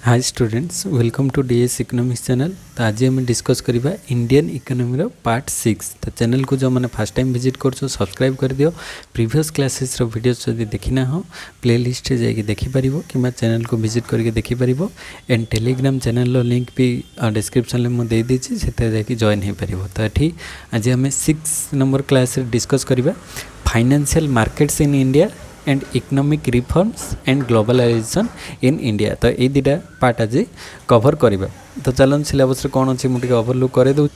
Hi students welcome to DS economics channel. तो आज आम डिस्कस करबा इंडियन इकोनॉमी पार्ट 6। तो चैनल को जो मैंने फर्स्ट टाइम विजिट कर सब्सक्राइब कर दियो। प्रीवियस क्लासेस रो वीडियोस जदि देखिना हो प्लेलिस्ट जाकि देखिपर कि चैनल को विजिट करके देखिपर। एंड टेलीग्राम चैनल रो लिंक भी डिस्क्रिप्शन में मुझे देदेछि से जाकि जॉइन हो पार। तो ये आज आम 6 नंबर क्लास डिस्कस करबा financial markets in India and economic reforms and globalisation in India. तो ये दुटा पार्ट आज कवर करवा। तो चलन सिलेबस कौन अच्छी मुझे ओवरलुक कर दो।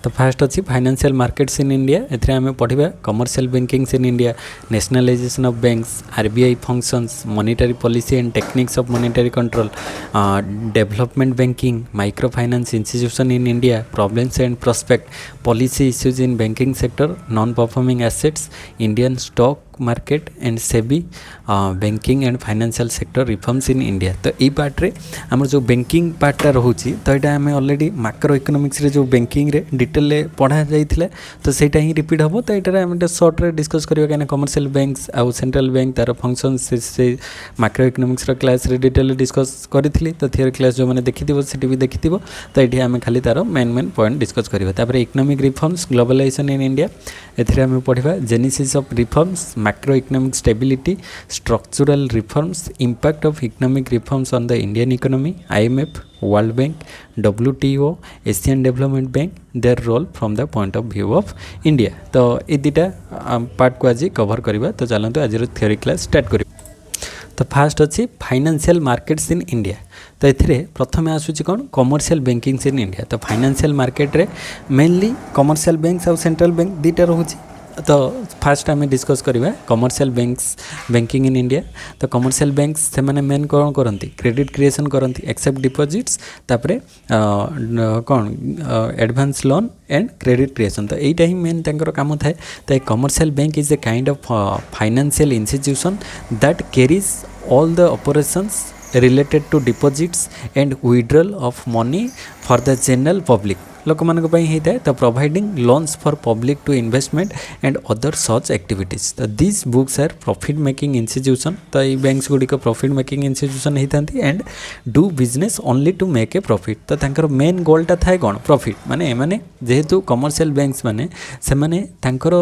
तो फास्ट अच्छी फाइनेंशियल मार्केट्स इन इंडिया। एथरे आमे पढ़िबा commercial bankings in India, nationalisation of banks, RBI functions, monetary policy and techniques of monetary control, development banking, micro finance institution in India, problems and prospect, policy issues in banking sector, non performing assets, Indian stock market and SEBI, banking and financial sector reforms in India. तो ये part रे आम जो banking पार्टा रोचे तो यहाँ आम already macro economics रे जो बैंकिंग रे डिटेल पढ़ा जाइथिला। तो सेटा ही रिपीट हम। तो यहाँ आम सर्ट रे डिस्कस करिया कहीं कमर्शियल बैंक्स आउ सेंट्रल बैंक तार फंक्शन से मैक्रो इकोनॉमिक्स रो क्लास रे डिटेल डिस्कस करी। तो थियोरी क्लास जो मैंने देखि से भी देखि। तो ये आम खाली तार मेन पॉइंट डिस्कस करिया। तापर economic reforms globalisation in India. एथिरे आम पढ़िबा genesis of reforms, macroeconomic stability, structural reforms, impact of economic reforms on the Indian economy, IMF, World Bank, WTO, Asian Development Bank, their role from the point of view of India। तो ये दुटा part को आज cover करवा। तो चलते आज theory class start करिया। तो फास्ट अच्छी फाइनेंशियल मार्केट्स इन इंडिया। तो ये प्रथम आसूँ कौन कमर्शियल बैंकिंग्स इन इंडिया। तो फाइनेंशियल मार्केट रे मेनली कमर्शियल बैंक्स और सेंट्रल बैंक दुटा रोचे। तो फास्ट आम डिस्कस करवा commercial banks banking in India. तो कमर्शियल बैंक्स से मैंने मेन कौन करती क्रेडिट क्रिएशन करती एक्सेप्ट डिपोजिट्स तापरे कौन advance loan and credit creation. तो यहीटा ही मेन तंकर काम थाए। तो commercial bank is a kind of financial institution that carries all the operations related to deposits and withdrawal of money for the general public लोक मान होता है। तो providing loans for public to investment and other such activities. तो this books are profit making institution. तो ये banks गुड़िक profit making institution होता and do business only to make a profit. तो तांकर मेन गोलटा थाए कौन प्रॉफिट माने एमाने जेहेतु कमर्शियल बैंक्स माने से माने तांकर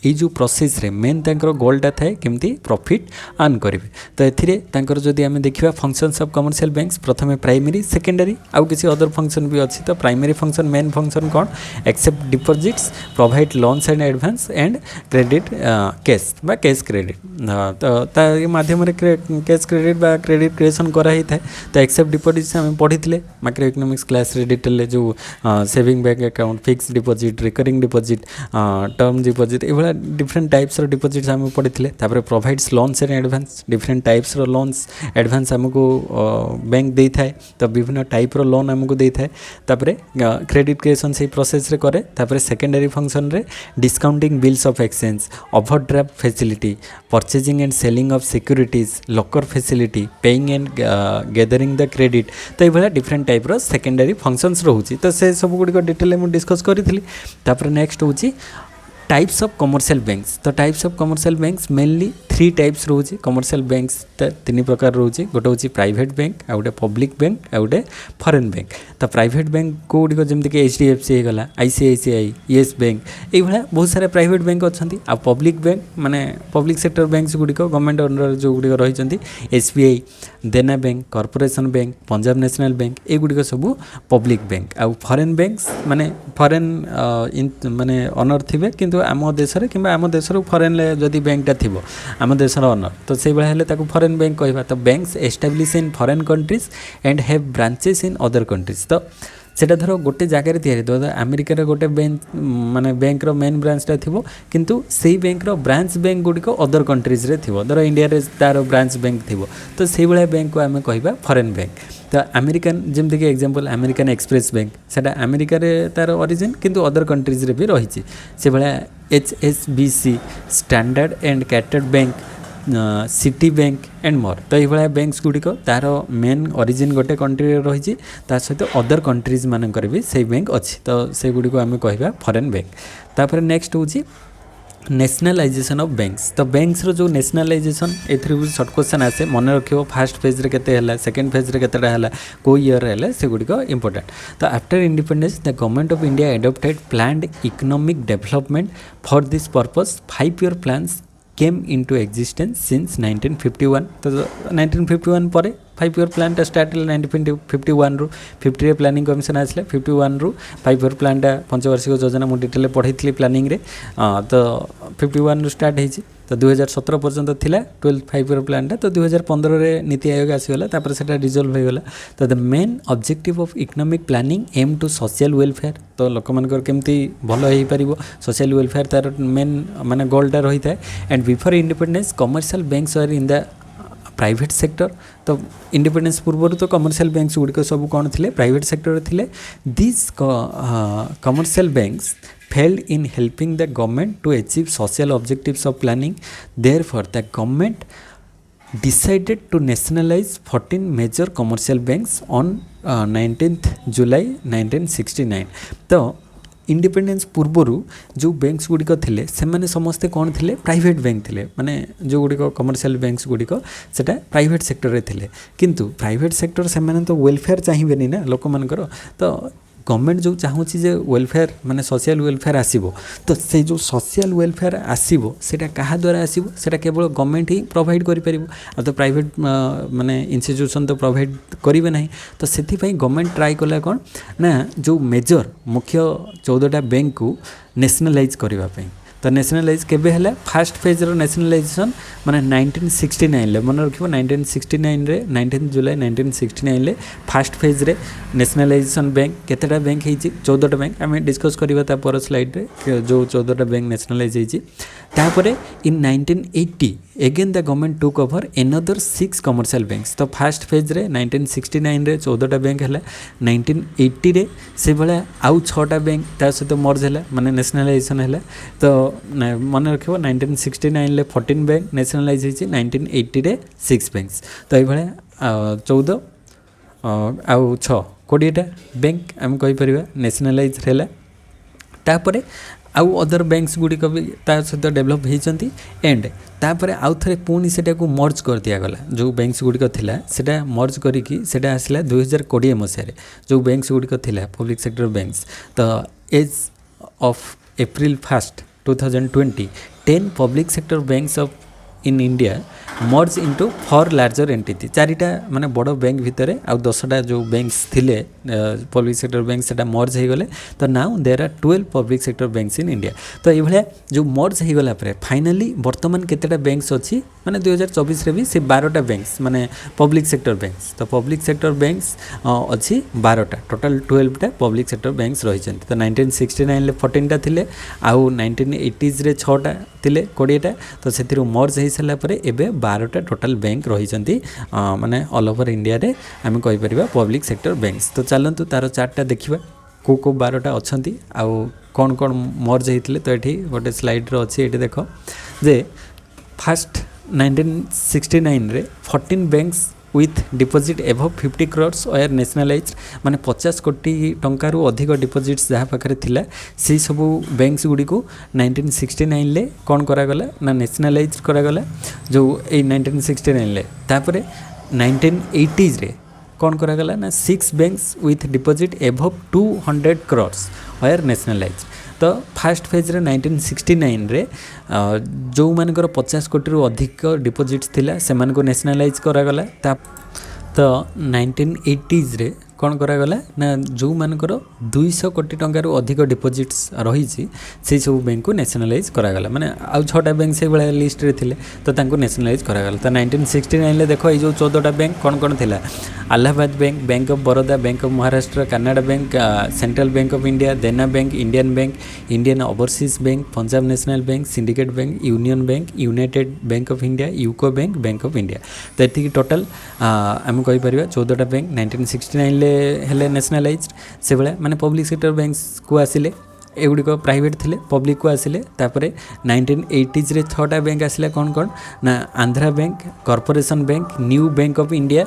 ये जो प्रोसेस रे मेन तांकर गोलटा थाए केमती प्रॉफिट अर्न करेंगे। तो ये जदि आम देखा फंक्शंस ऑफ कमर्शियल बैंक्स प्रथम प्राइमरी सेकेंडरी आउ किसी अदर फंक्शन भी अच्छी। तो प्राइमरी फंक्शन मेन फंक्शन कौन accept deposits, provide loans and advance and credit cash बा कैश क्रेडिट। तो माध्यम कैश क्रेडिट बा क्रेडिट क्रिएशन कराई था। तो एक्सेप्ट डिपोजिट्स आम पढ़ी मैक्रो इकोनॉमिक्स क्लास रे डिटेल जो saving bank account, fix deposit, recurring deposit, term deposit ये डिफरेंट टाइप्स रो डिपोजिट्स आम पढ़ी। Provides loans and advance different types रो लोन्स एडवांस आमको बैंक दे थाए। तो विभिन्न टाइप रो लोन आमको दे थाए। तापरे क्रेडिट क्रिएशन से प्रोसेस रे करे। तापरे सेकेंडरी फंक्शन रे discounting bills of exchange, overdraft facility, purchasing and selling of securities, locker facility, paying and gathering the credit. तो ये डिफरेंट टाइप रो सेकेंडरी फंक्शंस रोचे। तो से सब गुड़िक डिटेल मुझे डिस्कस करी। तापर नेक्स्ट होची टाइप्स ऑफ कमर्शियल बैंक्स। तो types of commercial banks mainly 3 types रोचे। कमर्शियल बैंक्स 3 प्रकार रोचे। गोटे हूँ प्राइवेट बैंक, आ गोटे पब्लिक बैंक, आ गोटे फॉरेन बैंक। तो प्राइवेट बैंक गुड़िक जमीक HDFC होगा, ICICI, येस बैंक, ये बहुत सारे प्राइवेट बैंक अच्छा। आ पब्लिक बैंक माने पब्लिक सेक्टर बैंक्स गुड़िक गवर्नमेंट अंडर जो गुड़िक रही SBI, Dena Bank, Corporation Bank, Punjab National Bank ये गुड़िक सब पब्लिक बैंक। आ फॉरेन बैंक्स माने फॉरेन माने ऑनर थे किंतु आम देश कि आम देश फॉरेन जदि बैंकटा थी आम देशर ऑनर तो से भाई फॉरेन बैंक कहवा। तो banks establish in foreign countries and have branches in other countries. तो सेटा धर गोटे जगार या अमेरिकार गोटे बैंक माने बैंक रो मेन ब्रांचटा थी किंतु से बैंक रो ब्रांच बैंक गुड़िक अदर कंट्रीज रे थी। धर इंडिया रे तार ब्रांच बैंक थी तो से भाया बैंक को आम कहवा फॉरेन बैंक। तो अमेरिकन जमीक एग्जांपल अमेरिकन एक्सप्रेस बैंक से अमेरिका रे तार ओरिजिन किंतु अदर कंट्रीज रे भी रही। से भाया HSBC, standard and catered bank, city bank and more. तो ये बैंक्स गुड़िक तार मेन ओरिजिन गोटे कंट्री रही सहित अदर कंट्रीज मानकर भी से बैंक अच्छी। तो से गुड़िक आम कहवा फॉरेन बैंक। तापर नेक्स्ट हूँ नेशनलाइजेशन ऑफ बैंक्स। तो बैंक्स रो जो नेशनलाइजेशन ए शॉर्ट क्वेश्चन आसे मन रखियो फर्स्ट फेज रे केते हला सेकंड फेज रे केतेटा हला को ईयर हला से गुडी को इंपोर्टेंट। तो after independence the government of India adopted planned economic development for this purpose 5 year plans came into existence since 1951। तो 1951 पर 5 ईयर प्लान स्टार्ट 1951 रु 50 रे प्लानिंग कमिशन आसला 51 रु 5 ईयर प्लान पंचवार्षिक योजना मु डिटेल पढ़ी प्लानिंग रे। तो 51 रु स्टार्ट होइछि तो 2017 पर्यंत थिला 12 5 ईयर प्लान तो 2015 रे नीति आयोग आसीगला तापर सेटा रिजॉल्व हो गला। तो the main objective of economic planning aim to social welfare. तो लोक मानकर केमती भलो हेई परिबो सोशल वेलफेयर तार मेन माने गोलटा रही था। And before independence commercial banks are in the private sector. तो इंडिपेंडेंस पूर्व तो कमर्शियल बैंक्स गुड़िक सब कौन थे प्राइवेट सेक्टर थे। This commercial banks failed in helping the government to achieve social objectives of planning. Therefore the government decided to nationalize 14 major commercial banks on 19th July 1969। तो independence पूर्वर जो banks गुड़िक थे से समस्ते कौन थे प्राइवेट बैंक थे माने जो गुड़िक कमर्शियल बैंक्स गुड़िक सेटा प्राइवेट सेक्टर रे थे। किंतु प्राइवेट सेक्टर से तो वेलफेयर चाहिए ना लोक मानकर। तो गवर्नमेंट जो चाहूँगी जे वेलफेयर माने सोशल वेलफेयर आसीबो तो से जो सोशल वेलफेयर आसीबो सेटा कहा द्वारा आसीबो सेटा केवल गवर्नमेंट ही प्रोवाइड करि परिबो। आ तो प्राइवेट माने इंस्टीट्यूशन तो प्रोवाइड करिवे नहीं। तो सेथि पई गवर्नमेंट ट्राई कला कोन ना जो मेजर मुख्य 14टा बैंक को नेशनलाइज करबा पई। तो नेशनलाइज केबे हला फर्स्ट फेज रो नेशनलाइजेशन माने 1969 ले मन रखिबो 1969 रे 19 जुलाई 1969 ले फर्स्ट फेज रे नेशनलाइजेशन बैंक केतेटा बैंक हेछि 14टा बैंक आमे डिस्कस करबा ता पर स्लाइड रे जो 14टा बैंक नेशनलाइज हेछि। तापरे in 1980 again the government took over another 6 commercial banks. तो फर्स्ट फेज रे 1969 रे 14टा बैंक हला 1980 रे से भला आउ 6टा बैंक ता सहित मर्ज हला माने नेशनलाइजेशन हला। तो मन रखिबो 1969 ले 14 बैंक नेशनलाइज होइछि 1980 रे 6 बैंक्स। तो ए भला 14 आउ 6 20टा बैंक हम कहि परिबा नेशनलाइज हैला। तापरे आउ अदर बैंक्स गुड़िक भी सहित डेभलप होती एंड तापर आउ थे पुणी से मर्ज कर दिया गला। जो बैंक्स गुड़िक थिला सेटा मर्ज करिकी सेटा आसला 2020 मसीह जो बैंक्स गुड़िक थिला पब्लिक सेक्टर बैंक्स। तो as of April 1st 2020 10 public sector banks of in India merge into 4 larger entity. 4टा माने बड़ बैंक भितर आ 10टा जो बैंक्स थिले पब्लिक सेक्टर बैंक सेटा मर्ज हो गले। तो now there are 12 public sector banks in India. तो ये भाया जो मर्ज हो गला पर फाइनाली वर्तमान केतेटा बैंक्स अच्छी माने 2024 रे भी से 12टा बैंक्स माने पब्लिक सेक्टर बैंक्स। तो पब्लिक सेक्टर बैंक्स अच्छी 12टा टोटल 12टा पब्लिक सेक्टर बैंक्स रही। तो 1969 ले 14टा थिले आउ 1980s रे 6टा थिले 20टा। तो से मर्ज हो सारा पर एबे 12टा टोटल बैंक रही माने ऑल ओवर इंडिया रे आम कहि परिबा पब्लिक सेक्टर बैंक्स। तो चलतु तार चार्टा देखिबा को 12टा अच्छी आउ कौन कौन मर्ज होते। तो ये गोटे स्लाइड रो अच्छी ये देख जे फर्स्ट 1969 रे 14 banks with deposit above 50 crores were nationalized माने 50 कोटी टंकार अधिक डिपोजिट्स जहाँ पाखे थिला से सब बैंक्स गुड़ी को 1969 ले कौन करा गला ना नेशनलाइज करा गला जो ए 1969 ले। तापरे 1980s रे कौन करा गला ना 6 banks with deposit above 200 crores were nationalized। तो फर्स्ट फेज रे 1969 रे जो मानकर 50 कोटी रु अधिक डिपोजिट्स थिला से मानको नेशनलाइज करा गला। तो 1980s रे कौन करा गला ना जो मानकर 200 कोटी टंकार अधिक डिपोजिट्स रही से सब बैंक को नेशनलाइज करा गला माने आउ 6टा बैंक से भाया लिस्ट रे थिले तो तांको नेशनलाइज करा गला। तो 1969 ले देखो ये जो 14टा बैंक कौन कौन थिला Allahabad Bank, Bank of Baroda, Bank of Maharashtra, Canada Bank, Central Bank of India, Dena Bank, Indian Bank, Indian Overseas Bank, Punjab National Bank, Syndicate Bank, Union Bank, United Bank of India, UCO Bank, Bank of India. तो ये total आम कहि परिबा 14टा bank 1969 ले हेले nationalise से भाया माने public sector banks को आसिले एगुड़िक प्राइवेट थिले पब्लिक को आसिले। तापरे 1980s रे 6टा बैंक आसिला कौन कौन ना Andhra Bank, Corporation Bank, New Bank of India,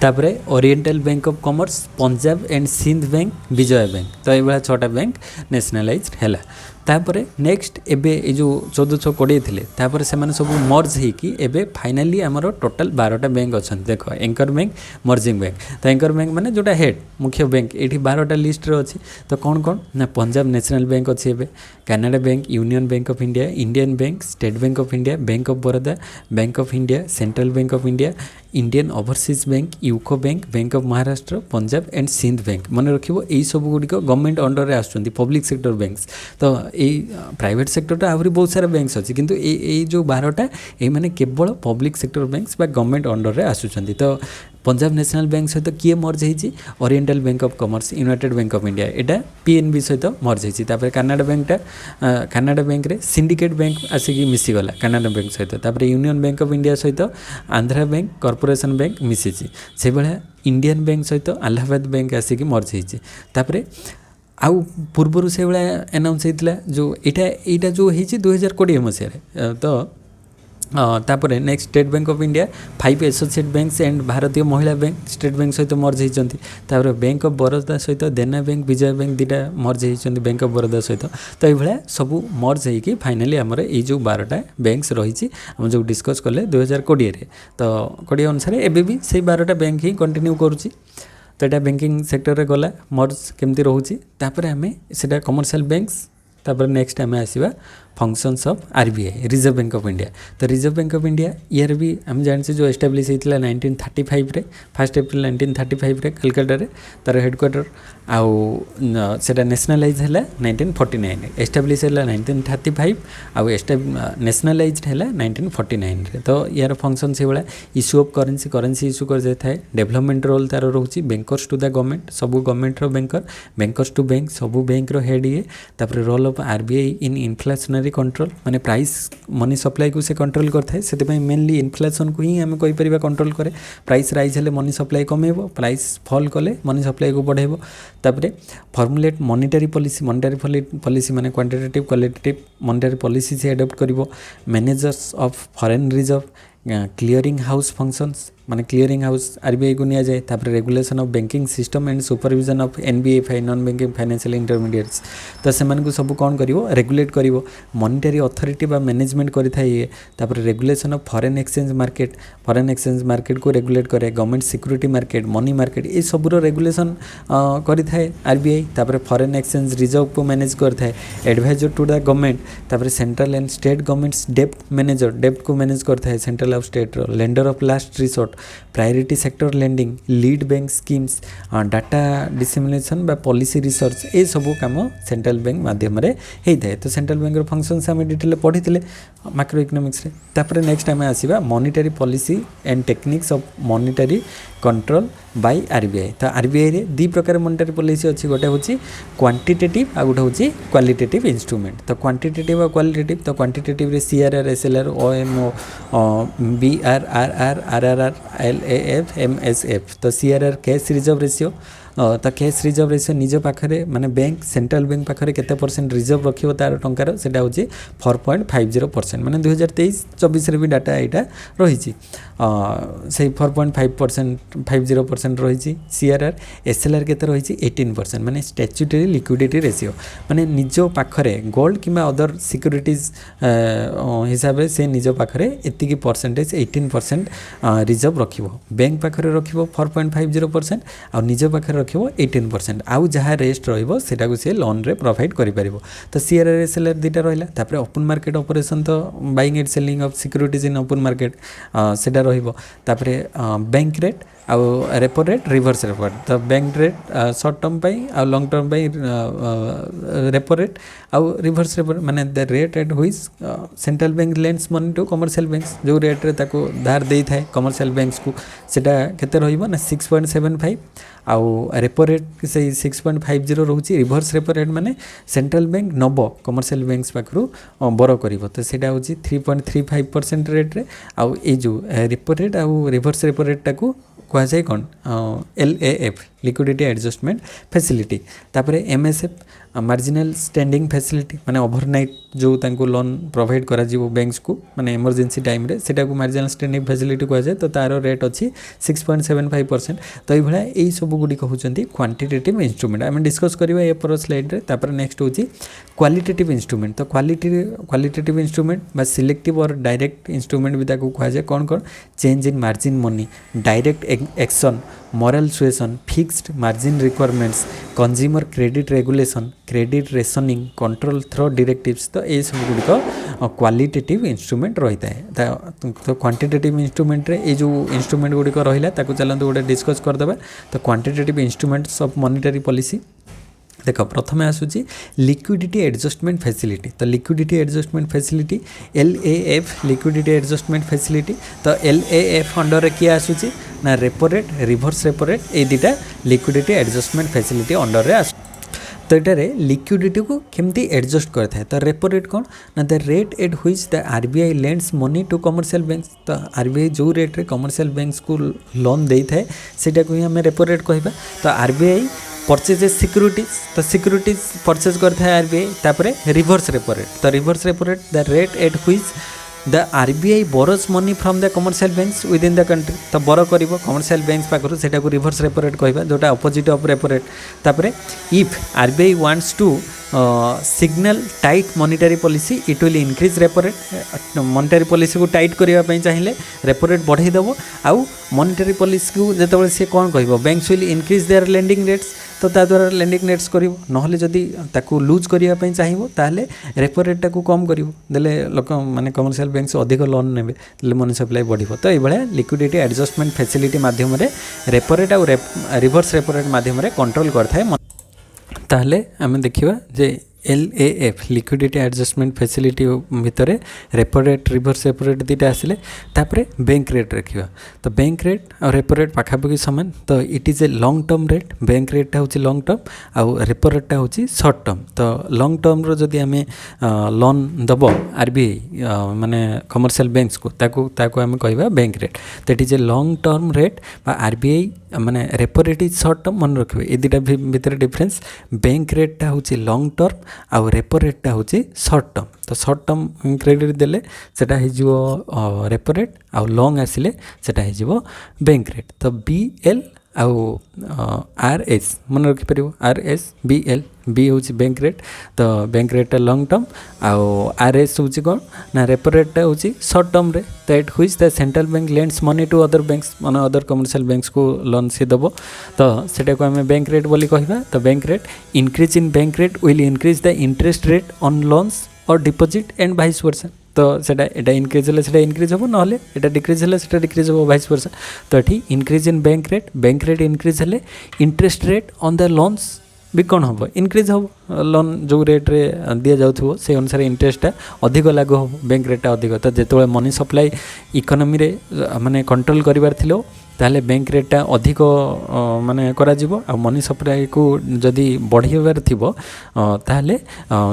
तापरे Oriental Bank of Commerce, Punjab and Sindh Bank, Vijaya Bank. तो ये 6टा बैंक नेशनलाइज हैला। तापर नेक्स्ट एबे ए जो 1420 थिले तापर से माने सब मर्ज हे कि एबे फाइनली हमर टोटल 12टा बैंक अछन देख एंकर बैंक मर्जिंग बैंक तो एंकर बैंक माने जोटा हेड मुख्य बैंक एठी 12टा लिस्ट रे अछि तो कोन कोन ना पंजाब नेशनल बैंक अछि एबे Canara Bank Union Bank of India Indian Bank State Bank of India Bank of Baroda Bank of India Central Bank of India Indian Overseas Bank UCO Bank Bank of Maharashtra Punjab and Sindh Bank मन रखिबो एई सब गुडिक government under रे आछुंती public sector banks तो एई private sector टा आहुरी बहुत सारा banks अछि किंतु एई जो 12टा एई माने केवल पब्लिक सेक्टर बैंक्स बा गवर्नमेंट अंडर रे आछुंती तो पंजाब नेशनल बैंक सहित किए मर्ज होती oriental Bank of commerce United Bank of India Etah PNB सहित मर्ज होती तापर कनाडा बैंकटा कनाडा बैंक रे सिंडिकेट बैंक आसिकी मिसीगला कनाडा बैंक सहित तापर यूनियन बैंक ऑफ इंडिया सहित आंध्रा बैंक कॉर्पोरेशन बैंक मिसी से भाया इंडियन बैंक सहित अलाहाबाद बैंक आसिकी मर्ज होती तापर आउ पूर्वर से भाया अनाउंस होता जो एटा जो होती 2020 मसीह तो तापर next state Bank of India 5 associate banks and भारतीय महिला बैंक स्टेट बैंक सहित मर्ज होती तापर बैंक ऑफ बड़ौदा सहित देना बैंक विजय बैंक दुटा मर्ज होती बैंक ऑफ बड़ौदा सहित तो ये सब मर्ज होगी फाइनाली आमर ये जो 12टा बैंक्स रही आम जो डिस्कस कले 2020 तो 20 अनुसार एबे भी से 12टा बैंक ही कंटिन्यू करुच्ची तो यहाँ बैंकिंग सेक्टर रे गला मर्ज केमती रोचे तापर आम से कमर्शियल बैंक्स तापर नेक्स्ट आम आसवा functions of RBI Reserve Bank of India तो रिजर्व बैंक ऑफ इंडिया यार भी हम जानते जो एस्टाब्लिश होता 1935 रे 1 एप्रिल 1935 रे कलकत्ता रे तार हेडक्वार्टर आउ सेटा नेशनलाइज है 1949 एस्टाब्लिश है 1935 आउ नेशनलाइज है 1949 रे तो यार फंक्शन से भाया इश्यू ऑफ करेन्सी इश्यू कर जाए था डेवलपमेंट रोल तार रोचे बैंकर्स टू द गवर्नमेंट सबू गवर्नमेंट रो बैंकर्स टू बैंक सबू बैंक रो हेड ये तापर role of RBI in inflationary control माने प्राइस मनी सप्लाई को से कंट्रोल करथाय से मेनली इन्फ्लेशन को ही आम कहीपर कंट्रोल करे प्राइस राइज हेले मनी सप्लाई कमेबो प्राइस फॉल कले मनी सप्लाई को बढ़ेबो तापरे फॉर्मुलेट मॉनिटरी पॉलिसी माने क्वांटिटेटिव क्वालिटेटिव मॉनिटरी पॉलिसी से अडॉप्ट करिवो managers of foreign reserve clearing house functions माने क्लियरिंग हाउस आरबीआई को निया जाए तापर regulation of banking system and supervision of NBFI non banking financial intermediates तो से सब कौन करिवो रेगुलेट करिवो मॉनिटरी अथॉरिटी बा मैनेजमेंट करिथाय ये तापर regulation of foreign exchange market को रेगुलेट करे government security market money market ये सबरो रेगुलेशन करिथाय आरबीआई तापर फॉरेन एक्सचेंज रिजर्व को मैनेज करथाय एडवाइजर टू द गवर्नमेंट तापर सेंट्रल एंड स्टेट गवर्नमेंट्स डेप्ट को मैनेज करथाय central of state lender of last resort priority sector lending lead bank schemes data dissemination बा पॉलिसी रिसर्च ये सब काम सेंट्रल बैंक माध्यम रे होता है तो सेंट्रल बैंक फंक्शंस आम डिटेल पढ़ी माइक्रो इकोनॉमिक्स रे तापर नेक्स्ट आम आसवा monetary policy and techniques of monetary control by RBI तो आरबीआई रे दी प्रकार मॉनिटरी पॉलिसी अच्छी गोटे हूँ क्वांटिटेटिव आ गोटे हूँ क्वालिटेटिव इंस्ट्रूमेंट तो क्वांटिटेटिव और क्वालिटेटिव तो क्वांटिटेटिव रे CRR SLR OMO BRRR RRR LAF MSF तो सीआरआर कैश रिजर्व रेशियो तो कैश रिजर्व रेशियो निज पाखे माने बैंक सेंट्रल बैंक पाखे केते परसेंट रिजर्व रखिबो तार टंकार सेटा होची 4.50% माने 2023-24 रे भी डाटा एटा रहिची से 4.50% रहिची सीआरआर एसएलआर केते रहिची 18% माने स्टैट्यूटरी लिक्विडिटी रेशियो माने निज पाखे गोल्ड किबा अदर सिक्योरिटीज हिसाब रे से निज पाखे एतिकी परसेंटेज 18% रिजर्व रखिबो बैंक पाखे रखिबो 4.50% आ निज पाखे रखिबो 18% आउ जहाँ रेस्ट रहिबो सेटा को से लोन रे प्रोवाइड करि परिबो तो सीआरआर एसएलआर दिटा रहिला तापर ओपन मार्केट ऑपरेशन तो buying and selling of securities in open market सेटा रहिबो तापर बैंक रेट आउ repo rate reverse repo rate तो बैंक रेट शॉर्ट टर्म पाई आ लॉन्ग टर्म पाई रेपो रेट आउ रिवर्स रेपो माने the rate at which central bank lends money to commercial banks जो रेट रे ताको धार देई थाए कमर्शियल बैंक्स को सेटा केते रहिबो ना 6.75 आउ रेपो रेट से 6.50 रोचे रिवर्स रेपो रेट माने सेंट्रल बैंक नब कमर्शियल बैंक्स पाखरु बरो करिवो तो सेटा होची 3.35% रेट रे आउ ए जो रेपो रेट आउ रिवर्स रेपो रेट टाको कह जाए कौन एलएएफ लिक्विडिटी एडजस्टमेंट फैसिलिटी तापर एमएसएफ मार्जिनल स्टैंडिंग फैसिलिटी माने ओवरनाइट जो तांको लोन प्रोवाइड करा जीवो बैंक्स को माने इमरजेंसी टाइम रे सेटा को मार्जिनल स्टैंडिंग फैसिलिटी कह जाए तो तार रेट अच्छी 6.75%। तो ये भाया यही सब गुड़ी कहते क्वांटिटेटिव इंस्ट्रूमेंट आम डिस्कस करवा ये पर स्लाइड रे। तापर नेक्स्ट होची क्वालिटेटिव इंस्ट्रूमेंट। तो क्वालिटेटिव इंस्ट्रूमेंट बा सिलेक्टिव और डायरेक्ट इंस्ट्रूमेंट भी ताको कह जाए कौन कौन change in margin money direct action moral suasion fixed margin requirements consumer credit regulation credit rationing control through directives. तो ये सब गुड़िक क्वालिटेटिव इंस्ट्रूमेंट रही है। तो क्वांटिटेटिव इंस्ट्रूमेंट रे ये जो इंस्ट्रूमेंट गुड़िक रहा ताको चलते गोटे डिस्कस करदे। तो quantitative instruments of monetary policy देख प्रथम आसूची लिक्विडिटी एडजस्टमेंट फैसिलिटी। तो liquidity adjustment facility LAF liquidity adjustment facility. तो LAF अंडर किए आसूची ना repo rate reverse repo rate ये दुटा लिक्विडिटी एडजस्टमेंट फैसिलिटी अंडर रे आसु। तो ये लिक्विडिटी को केमती एडजस्ट करता है। तो रेपो रेट कौन ना the rate at which the RBI lends money to commercial banks. तो RBI जो रेट रे कमर्शियल बैंक्स को लोन दे थाए सेटा को ही हमें रेपो रेट कहबा। तो RBI परचेजेस सिक्यूरिटीज। तो सिक्यूरिटीज परचेज करता है RBI। तापरे रिवर्स रेपो रेट। तो reverse repo rate the rate at which the RBI borrows money from the commercial banks with in the country. तो बोरो करिवो कमर्शियल बैंक्स पाखरु सेटा को रिवर्स रेपो रेट कहबा जोटा अपोजिट ऑफ रेपो रेट। तापरे if RBI wants to signal tight monetary policy it will increase repo rate. Monetary policy को tight करिवा पई चाहिए रेपो रेट बढ़ाई देबो। आउ मॉनेटरी पॉलिसी को जेतबे से कोन कहबो banks will increase their lending rates. तो ता द्वारा लेंडिंग रेट्स करिवो नहले जदी ताकू लूज करिवा पई चाहिबो ताले रेपो रेट टाकू कम करिवो देले लोक माने कमर्शियल बैंक्स अधिक लोन नेबे देले मनी सप्लाई बढ़िबो। तो ए भले लिक्विडिटी एडजस्टमेंट फैसिलिटी माध्यम रे रेपो रेट और रिवर्स रेपो रेट माध्यम रे कंट्रोल करथाय। ताहले आमे देखिबा जे LAF लिक्विडिटी एडजस्टमेंट फैसिलिटी भितर repo rate reverse repo rate दुटा आसिले। तापरे बैंक रेट रखिबा। तो बैंक रेट और रेपो रेट पाखापाखि सामान। तो it is a long term rate bank रेटा होची लॉन्ग टर्म आउ रेपो रेटा होची शॉर्ट टर्म। तो लॉन्ग टर्म रो जदी आमे लोन दबो RBI माने कमर्शियल बैंक्स को ताको आमे कहबा बैंक रेट। तो it is a long term rate बा RBI माने repo rate is short term मन रखिबे। ए दुटा भितर डिफरेंस बैंक रेटा होची लॉन्ग टर्म आउ रेपो रेटा होची शॉर्ट टर्म। तो शॉर्ट टर्म क्रेडिट देले सेटा हे जिवो रेपो रेट आउ लॉन्ग आसिले सेटा हे जिवो बैंक रेट। तो BL आउ RS मन रखि परिबो RSBL बी होची बैंक रेट। तो बैंक रेट लॉन्ग टर्म आउ RS होची कोन ना रेपो रेट होची शॉर्ट टर्म रे। तो at which the central bank lends money to other banks माने अदर कमर्शियल बैंक्स को लोन से दबो। तो सेटा को हमें बैंक रेट बोली कहबा। तो bank rate increase in bank rate will increase the interest rate on loans और डिपॉजिट एंड वाइस वर्सा। तो सेटा एटा इंक्रीज हेले सेटा इंक्रीज हो नहले एटा डिक्रीज हेले सेटा डिक्रीज हो वाइस वर्सा। तो एठी increase in bank rate increase हेले interest rate on the loans भी कौन हम इनक्रीज हम लोन जो रेट रे दि जाऊ से अनुसार इंटरेस्टा अधिक लागू हम बैंक रेटा अधिक। तो जिते मनी सप्लाई इकोनॉमी रे माने कंट्रोल करिवार थिलो ताले बैंक रेटा अधिक माने करा जिवो आ मनी सप्लाई को जदि बढ़िबार थिबो ताले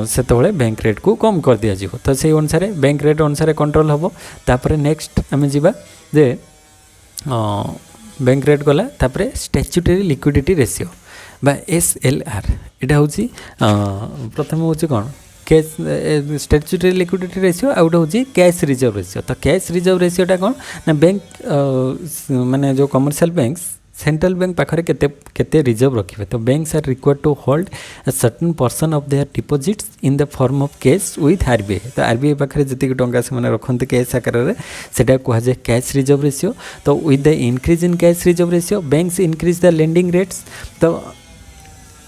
सेतबेले बैंक रेट को कम कर दिया जिवो। तो से अनुसार बैंक रेट अनुसार कंट्रोल हबो। तापर नेक्स्ट आमे जिबा जे बैंक रेट गला तापर स्टैट्यूटरी लिक्विडिटी रेशियो बा SLR एटा होची प्रथम होची कोन कैश स्टैट्यूटरी लिक्विडिटी रेशियो आउट होची कैश रिजर्व रेशियो। तो कैश रिजर्व रेशियोटा कोन ना बैंक माने जो कमर्शियल बैंक्स सेंट्रल बैंक पाखरे केते रिजर्व रखिबे। तो banks are required to hold a certain portion of their deposits in the form of cash with RBI। तो RBI पाखरे जति टंका से माने रखन्ते कैश आकार रे सेटा कहा जाय कैश रिजर्व रेशियो। तो with the increase in cash reserve ratio banks increase the lending rates. तो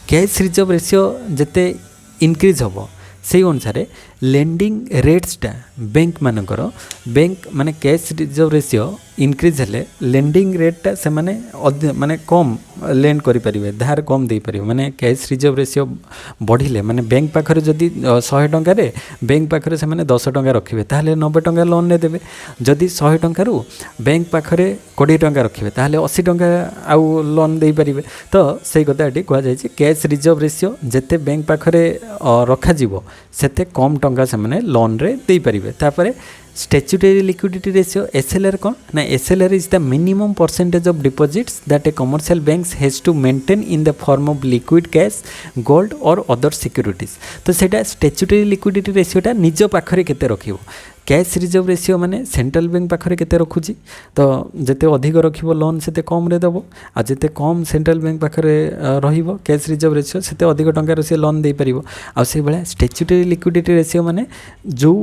कैश रिजर्व रेशियो जते इंक्रीज होबो से अनुसार लेंडिंग रेट्सटा बैंक मानकर बैंक माने कैश रिजर्व रेशियो इंक्रीज हेले लेंडिंग रेटटा से माने कम लेंड करि परिबे धार कम दे परिबे। माने कैश रिजर्व रेशियो बढ़िले माने बैंक पाखरे जदि 100 टंका रे बैंक पाखरे से माने 10 टंका रखिबे ताहले 90 टंका लोन ने देबे। जदि 100 टंका रु बैंक पाखरे 20 टंका रखिबे ताहले 80 टंका आउ लोन दे परिबे। तो सेही कथा एटी कहआ जाय छै कैश रिजर्व रेशियो जते बैंक पाखरे रखा जिवो सेते कम टंका से माने लोन रे दे परिबे। तापरे Statutory liquidity ratio SLR कौन ना SLR is the minimum percentage of deposits that a commercial banks has to maintain in the form of liquid cash, gold or other securities. तो सेटा statutory liquidity ratio टा निज पाखरे केते रखिबो cash reserve ratio माने central bank पाखरे केते रखुची तो जेते अधिक रखिबो लोन सेते कम रे दबो आ जेते कम सेंट्रल बैंक पाखरे रहिबो कैश रिजर्व रेशियो सेते अधिक टंका रे से लोन दे परिबो आ से बेला स्टैट्यूटरी लिक्विडिटी रेशियो माने जो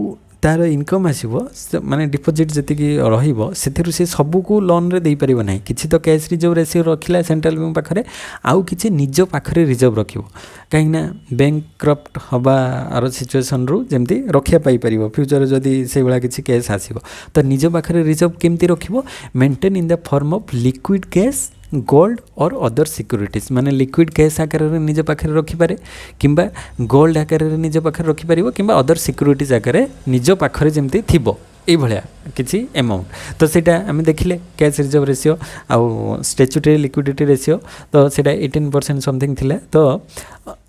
तार इनकम आसो माने डिपोजिट जी रही से सबको लोन रे दे पारिबो नाही किछि तो कैश रिजर्व रेशियो रखिला सेंट्रल बैंक पाखरे आउ किछि निज पाखरे रिजर्व रखिबो कहीं ना बैंकक्रप्ट हवा आर सिचुएसन रु जेमती रखिया पाई परिबो फ्यूचर जदी से बेला किछि कैश आसीबो तो निज पाखरे रिजर्व केमती रखिबो maintain in the form of liquid cash gold और अदर सिक्यूरिटीज माने लिक्विड कैश आकार रे निज पाखरे रखिपारे किंबा गोल्ड आकार रे निज पाखरे रखिपारिबो किंबा अदर सिक्यूरिटीज आकार रे निज पाखरे जेमती थिबो ये भाया किसी अमाउंट तो सेटा आम देखिले कैश रिजर्व रेशियो आउ स्टैट्यूटरी लिक्विडिटी रेशियो तो सेटा 18% समथिंग थिला तो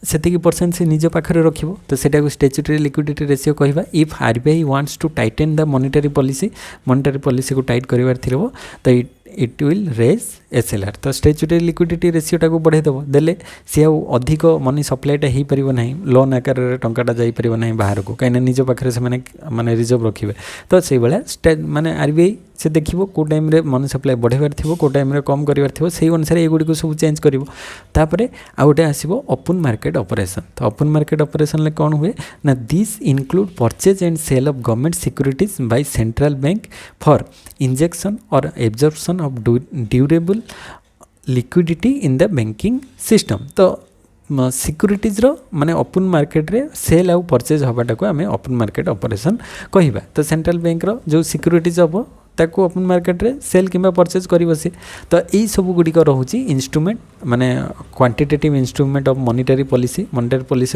सेतिकी परसेंट से निज पाखरे रखिबो तो सेटा को स्टैट्यूटरी लिक्विडिटी रेशियो कहबा if RBI wants to tighten the monetary policy को टाइट करिवार थिलबो तो इट विल रेज एसएलआर तो स्टैट्यूटरी लिक्विडिटी रेशियोटा को बढ़ाई देव देले सी आउ अधिक मनी सप्लाईटा हो पार ना लोन आकार में टंकाटा जापर ना बाहर को कहीं निज पाखे से माने रिजर्व रखिए तो से भाया माने आरबीआई से देखो कौ टाइम रे मनी सप्लाई बढ़ाइबार थी कौ टाइम रे कम करार थी से अनुसार एगुड़ी सब चेंज कर तापर आउ गोटे आसो ओपन मार्केट ऑपरेशन तो ओपन मार्केट ऑपरेशन ले कौन हुए ना this include purchase and sale of government securities by central bank for injection और absorption of durable liquidity in the banking system तो सिक्यूरीटीज माने ओपन मार्केट रे सेल आउ परचेज हवाटा को आम ओपन मार्केट ऑपरेशन कहवा तो सेंट्रल बैंक रो जो सिक्यूरीटीज हम ताको ओपन मार्केट रे सेल किंबा परचेज कर बसे तो यही सब गुड़िक रोचे इंस्ट्रूमेंट माने quantitative instrument of monetary policy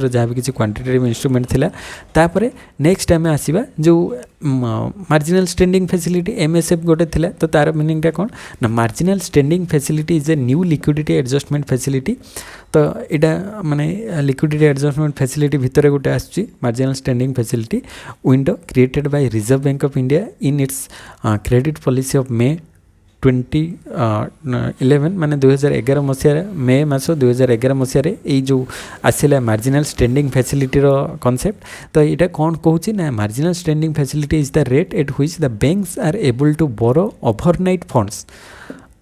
रो जहाँ भी किसी क्वांटिटेटिव इंस्ट्रूमेंट थिला तापरे नेक्स्ट आम आसीबा जो मार्जिनल स्टैंडिंग फैसिलिटी एमएसएफ गोटे थिला तो तार मीनिंगटा कौन ना marginal standing facility is a new liquidity adjustment facility तो यहाँ माने लिक्विडिटी एडजस्टमेंट फैसिलिटी भितर गोटे आसुची marginal standing facility window created by reserve Bank of India in its credit policy of May 2011 माने 2011 मसीह मे मास 2011 मसीह ये जो आसला मार्जिनल स्टैंडिंग फैसिलिटी रो कॉन्सेप्ट तो यहाँ कौन कहूँ ना marginal standing facility is the rate at which the banks are able to borrow overnight funds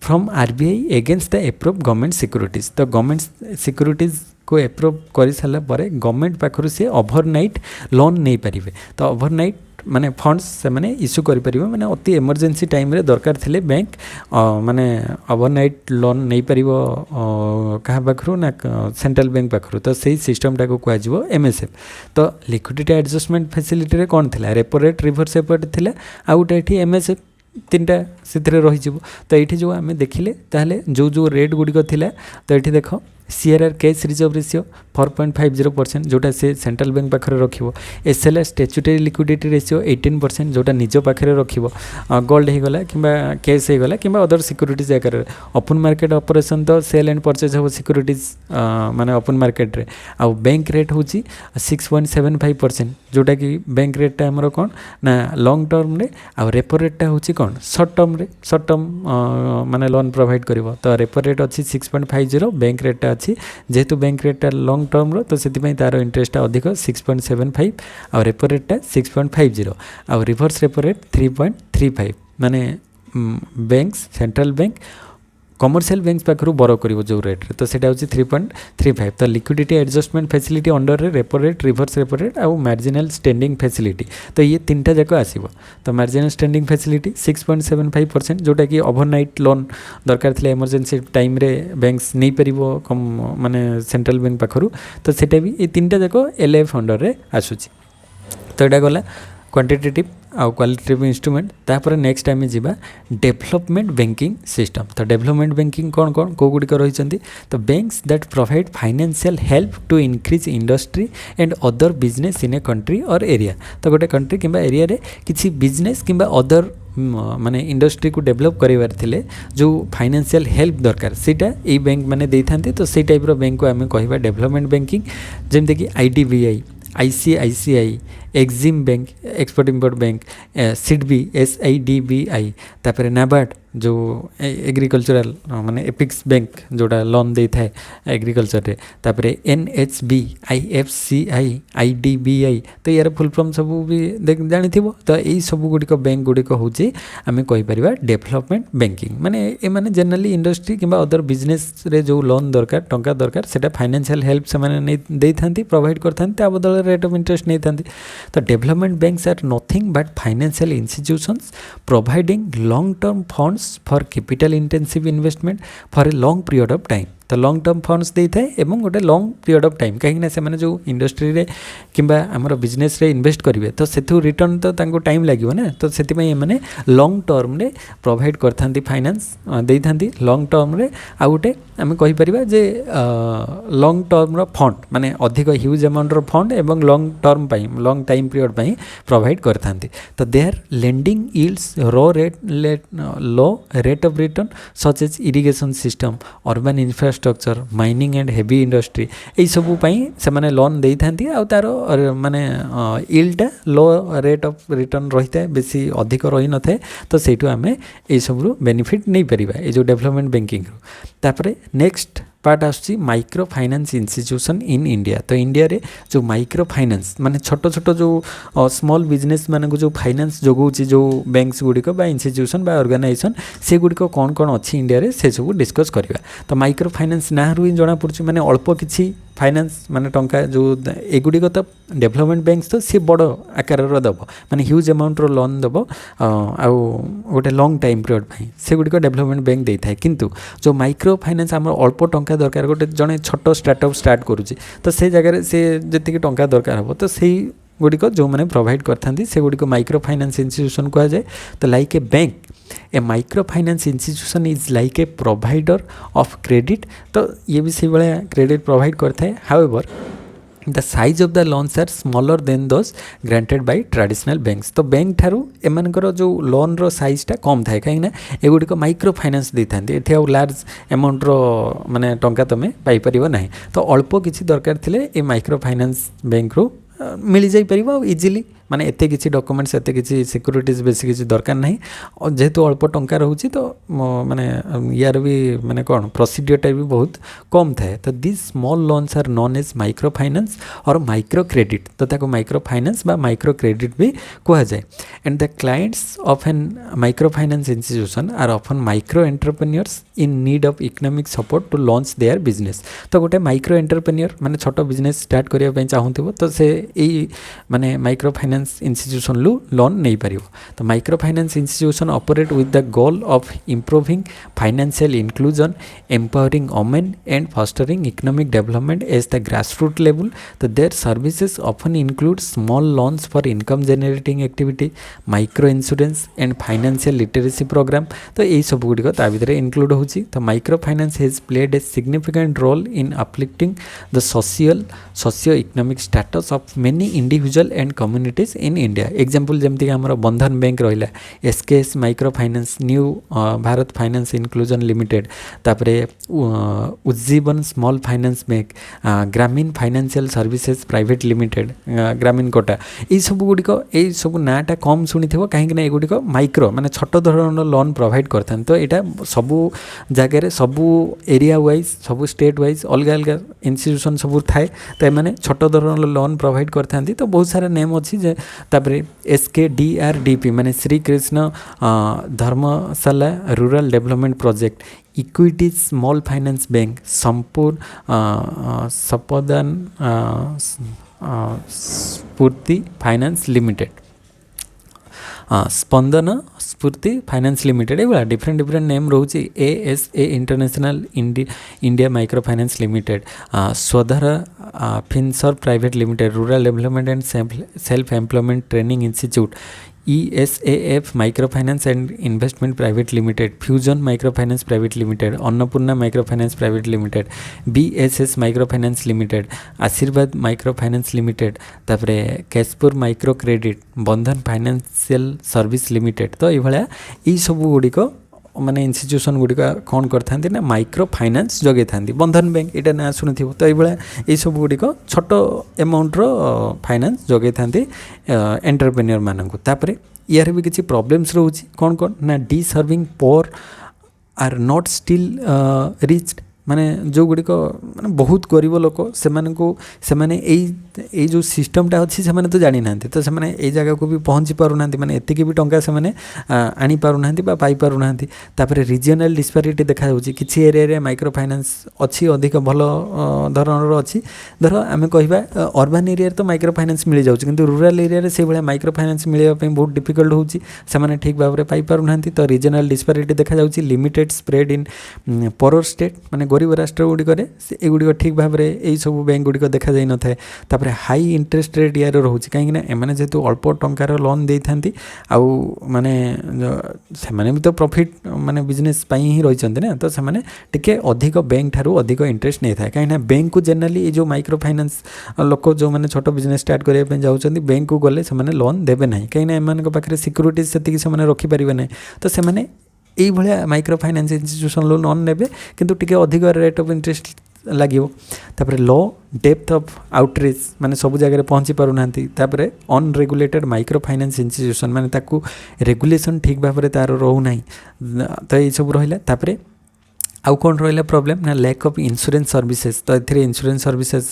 from RBI against the approve government securities तो गवर्नमेंट सिक्यूरिटीज को एप्रूव कर सारा पर गवर्नमेंट पाखर से ओवरनाइट लोन नहीं पारे तो ओवरनाइट माने फंड्स से माने इश्यू करि परिबो माने अति इमरजेंसी टाइम रे दरकार थिले बैंक माने ओवरनाइट लोन नहीं पारिबो कहा पाखरु ना सेंट्रल बैंक पाखरु तो सही सिस्टमटा को कह जिवो एमएसएफ तो लिक्विडिटी एडजस्टमेंट फैसिलिटी रे कोन थिला repo rate reverse repo rate थिला आ उटा एठी एमएसएफ तीनटा से रही तो ये जो आम देखिले ताहले जो रेट गुड़िक थिला तो ये देख सीआरआर कैश रिजर्व रेशियो 4.50% जोटा से सेंट्रल बैंक पाखे रखिबो एसएलआर स्टैट्यूटरी लिक्विडिटी रेशियो 18% जोटा निज पाखे रखिबो गोल्ड हो गला किंबा कैश हो गला किंबा अदर सिक्यूरिटीज आकार ओपन मार्केट ऑपरेशन तो सेल एंड परचेज हो सिक्यूरिटीज माने ओपन मार्केट रे आ बैंक रेट होची 6.75% जोटा कि बैंक रेट हमर कोन ना लॉन्ग टर्म रे आ रेपो रेट होची कोन शॉर्ट टर्म माने लोन प्रोवाइड करिवो तो रेपो रेट अछि 6.50 बैंक रेट अच्छी जेहेतु बैंक रेटा लॉन्ग टर्म रो तो से तार इंटरेस्ट अधिक 6.75 और रेपो रेटा 6.50 और रिवर्स रेपो रेट 3.35 माने banks central bank commercial bank पाखु बरो करिवो जो रेट रे तो सेटा होची 3.35 तो लिक्विडिटी एडजस्टमेंट फैसिलिटी अंडर रे repo rate reverse repo rate और मार्जिनल स्टैंडिंग फैसिलिटी तो ये तीनटा जाक आसीबो तो मार्जिनल स्टैंडिंग फैसिलिटी 6.75% जोटा कि ओवरनाइट लोन दरकार थिले इमरजेंसी टाइम रे बैंक्स नहीं परिबो कम माने सेंट्रल बैंक पाखरु तो सेटा भी ये तीनटा जाक एलएफ अंडर रे आसुची तो एटा गला क्वांटिटेटिव आउ क्वालिटेटिव इंस्ट्रूमेंट तापर नेक्स्ट टाइम जीवा डेवलपमेंट बैंकिंग सिस्टम तो डेवलपमेंट बैंकिंग कौन कौन कौ गुड़िक रही तो banks that provide financial help to increase industry and other business in a country और एरिया तो गोटे कंट्री किंबा एरिया रे किसी बिजनेस किंबा अदर माने इंडस्ट्री को डेवलप करार थिले जो फाइनेंशियल हेल्प दरकार सीटा ये बैंक माने देई थांते तो से टाइप रो बैंक को आम कहवा डेवलपमेंट बैंकिंग जमते कि ICICI, EXIM bank export import bank, SIDBI SIDBI, तापर नाबार्ड जो एग्रीकल्चरल माने एपिक्स बैंक जोड़ा लोन दे थाए एग्रीकल्चर रे, तापर NHB IFCI IDBI तो यार फुल फॉर्म सब भी जानी थिबो। तो यही सब गुड़िक बैंक गुड़िक हूँ आम कहीपर डेभलपमेंट बैंकिंग माने ए माने जनरली इंडस्ट्री किंबा अदर बिजनेस रे जो लोन दरकार टंका दरकार सेटा फाइनेंशियल हेल्प से माने दे थांती प्रोवाइड कर थांती ता बदल रेट ऑफ इंटरेस्ट नहीं थांती। तो development banks are nothing but financial institutions providing long term funds for capital intensive investment for a long period of time. तो लॉन्ग टर्म फंड्स दे थाए एवं गोटे लॉन्ग पीरियड ऑफ टाइम कहीं से माने जो इंडस्ट्री रे किंबा आमर बिजनेस रे इन्वेस्ट करेंगे तो से रिटर्न तो तांको टाइम लगे ना। तो से मैंने लॉन्ग टर्म रे प्रोवाइड करथांती फाइनेंस दे थांती लॉन्ग टर्म रे आ गोटे आम कहीपर जे लॉन्ग टर्म रो फंड माने अधिक ह्यूज अमाउंट रो फंड एवं लॉन्ग टर्म पाई लॉन्ग टाइम पीरियड पाई प्रोवाइड करथांती। तो they are lending yields low rate of return such as irrigation system urban infrastructure mining and heavy industry यही सब से माने लोन दे थांती आ तार माने यील्डटा लो रेट ऑफ रिटर्न रही है बेसी अधिक रही न थाए। तो सेठू आमे ए सब बेनिफिट नहीं परिबा ए जो डेवलपमेंट बैंकिंग तापरे नेक्स्ट पार्ट आसुची micro finance institution in India. तो इंडिया रे जो माइक्रो फाइनेंस माने छोट छोट जो स्मॉल बिजनेस माने जो फाइनेंस जोगौची जो बैंक्स गुड़िक बा इंस्टीट्यूशन बा ऑर्गेनाइजेशन से गुड़िक कौन कौन अच्छी इंडिया रे से सब डिस्कस करवा। तो माइक्रो फाइनेंस ना ही जना पड़ी माने अल्प किसी फाइनेंस माने टंका जो एगुड़िक तो डेवलपमेंट बैंक्स तो सी बड़ आकार दब माने ह्यूज अमाउंट लोन दब आउ गोटे लॉन्ग टाइम पीरियड से गुड़िक डेवलपमेंट बैंक दे थाए। किंतु जो माइक्रो फाइनेंस आम अल्प टंका दरकार गोटे जड़े छोट स्टार्टअप स्टार्ट करुच्ची तो से जगह से जी टंका दरकार हम तो से गुड़िक जो मैंने प्रोवाइड करथांती से गुड़िक माइक्रो फाइनेंस इंस्टीट्यूशन कहा जाए। तो like a bank a micro finance institution is like a provider of credit. तो ये भी से भाया क्रेडिट प्रोवाइड करता है। However the size of the loans are smaller than those granted by traditional banks. तो बैंक ठारू एमानकर जो लोन रो साइजटा कम थाए कहीं एगुड़िक माइक्रो फाइनेंस दे था ये आउ लार्ज अमाउंट रो माने टंका तुम पाइपर ना। तो अल्प किसी दरकार थिले ए माइक्रो फाइनेंस बैंक रू मिल जाई परिबा इजिली माने एते किसी डॉक्यूमेंट्स एते किसी सिक्योरिटीज बेसी किसी दरकार नहीं और जेहेतु अल्प टंका रहउची तो माने यार भी माने कौन प्रोसीडियर भी बहुत कम थाए। तो this small loans are known as micro finance और माइक्रो क्रेडिट। तो ताको माइक्रो फाइनेंस बा माइक्रो क्रेडिट भी कहा जाए। And the clients of an micro finance institution are often micro entrepreneurs in need of economic support to launch their business. तो गोटे micro entrepreneur माने छोट बिजनेस स्टार्ट करिया पई चाहुथिबो तो से एई माने माइक्रो फाइनेंस इंस्टीट्यूशन लू लोन नहीं पार। तो micro finance institution operate with the goal of improving financial inclusion empowering women and fostering economic development as the grassroot level. तो their services often include small loans for income generating activity micro insurance and financial literacy program. तो यही सब गुड़िक ता भीतर include होची। तो micro finance has played a significant role in uplifting the socio economic status of many individual and communities in India. Example जमती आमर बंधन बैंक रहा SKS micro finance new Bharat finance inclusion limited तापरे उज्जीवन स्मॉल फाइनेंस बैंक ग्रामीण financial services private limited ग्रामीण कोटा ये सब गुड़िक ये सब नाटा कम शुणी थो कहीं एगुड़िक माइक्रो माने छोट धरण लोन प्रोवाइड करते। तो यहाँ सबू जगार सबू एरिया वाइज सबू स्टेट वाइज अलग अलग इंस्टीट्यूशन सब थाए। तो ये छोट धरण लोन प्रोवाइड करते। तो बहुत सारा नेम अच्छी तापरे SKDRDP माने Shri Krishna Dharmashala rural development project equity small finance bank संपूर्ण सपदान Sphoorty finance limited Spandana Sphoorty finance limited ये डिफरेंट नेम रोचे ASA International India micro finance limited Swadhaar फिनसर private limited rural development and self employment training institute ESAF micro finance and investment private limited Fusion micro finance private limited Annapurna micro finance private limited BSS micro finance limited Ashirvad micro finance limited तापरे कैशपुर micro credit बंधन financial service limited. तो ये सब गुड़िक माने institution गुड़िक कौन करते ना micro finance जगै था बंधन बैंक यहाँ ना शुणी तो ये सब गुड़िक छोट एमाउंटर फाइनान्स जगै था एंटरप्रेन्योर मानक तापर यार भी किसी प्रॉब्लम्स रोचे कौन कौन ना डिसर्विंग पोर आर नॉट स्टिल रिच्ड माने जो गुड़िक माने बहुत गरीब लोक से जो सिस्टमटा अच्छी से तो जानी ना तो से ये जगह को भी पहुँची पारना माने एतिकी भी टंका से आनी पारना पाई पारना तापर रीजनल डिस्पारिटी देखा किसी एरिया माइक्रो फाइनान्स अच्छी अधिक भल धरणर अच्छी धर आम कह अर्बान एरिया तो माइक्रो फाइनान्स मिल जाऊँ कि रूराल एरिया से भाई माइक्रो फाइनान्स मिलवाई बहुत डिफिकल्ट होने ठीक भाव में पाई पारना तो रीजनल डिस्पारिटी देखा जाऊँ limited spread in poor state माने गरीब राष्ट्र गुड़िक एगुड़िक ठीक भाव में यही सब बैंक गुड़िक देखा जाए न था हाई इंटरेस्ट रेट यार रोचे कहीं एम जेहतु अल्प टंकार लोन दे था आउ माने से भी तो प्रॉफिट माने बिजनेस ही रही ना तो से टिके अधिक बैंक ठारू अधिक इंटरेस्ट नहीं था कहीं बैंक को जनरली जो माइक्रो फाइनान्स लोक जो मैंने छोट बिजनेस स्टार्ट करने जाऊँच बैंक को गले से लोन देवे ना कहीं एम पाखे सिक्यूरीटी से रखिपारे ना तो से यही भाया माइक्रो फाइनान्स इन्स्टिट्यूशन लोन नेबे किंतु टिके अधिक रेट ऑफ इंटरेस्ट लगे तापर लो डेप्थ ऑफ आउटरीच माने सब जगह पहुँची पारना अनरेगुलेटेड माइक्रो फाइनान्स इन्स्टिट्यूशन माने ताकू रेगुलेशन ठीक भाव में तार रोना तो ये सब रहा तापर आउ कौन रहा प्रॉब्लम ना लैक ऑफ इंश्योरेंस सर्विसेज तो ये इंश्योरेंस सर्विसेज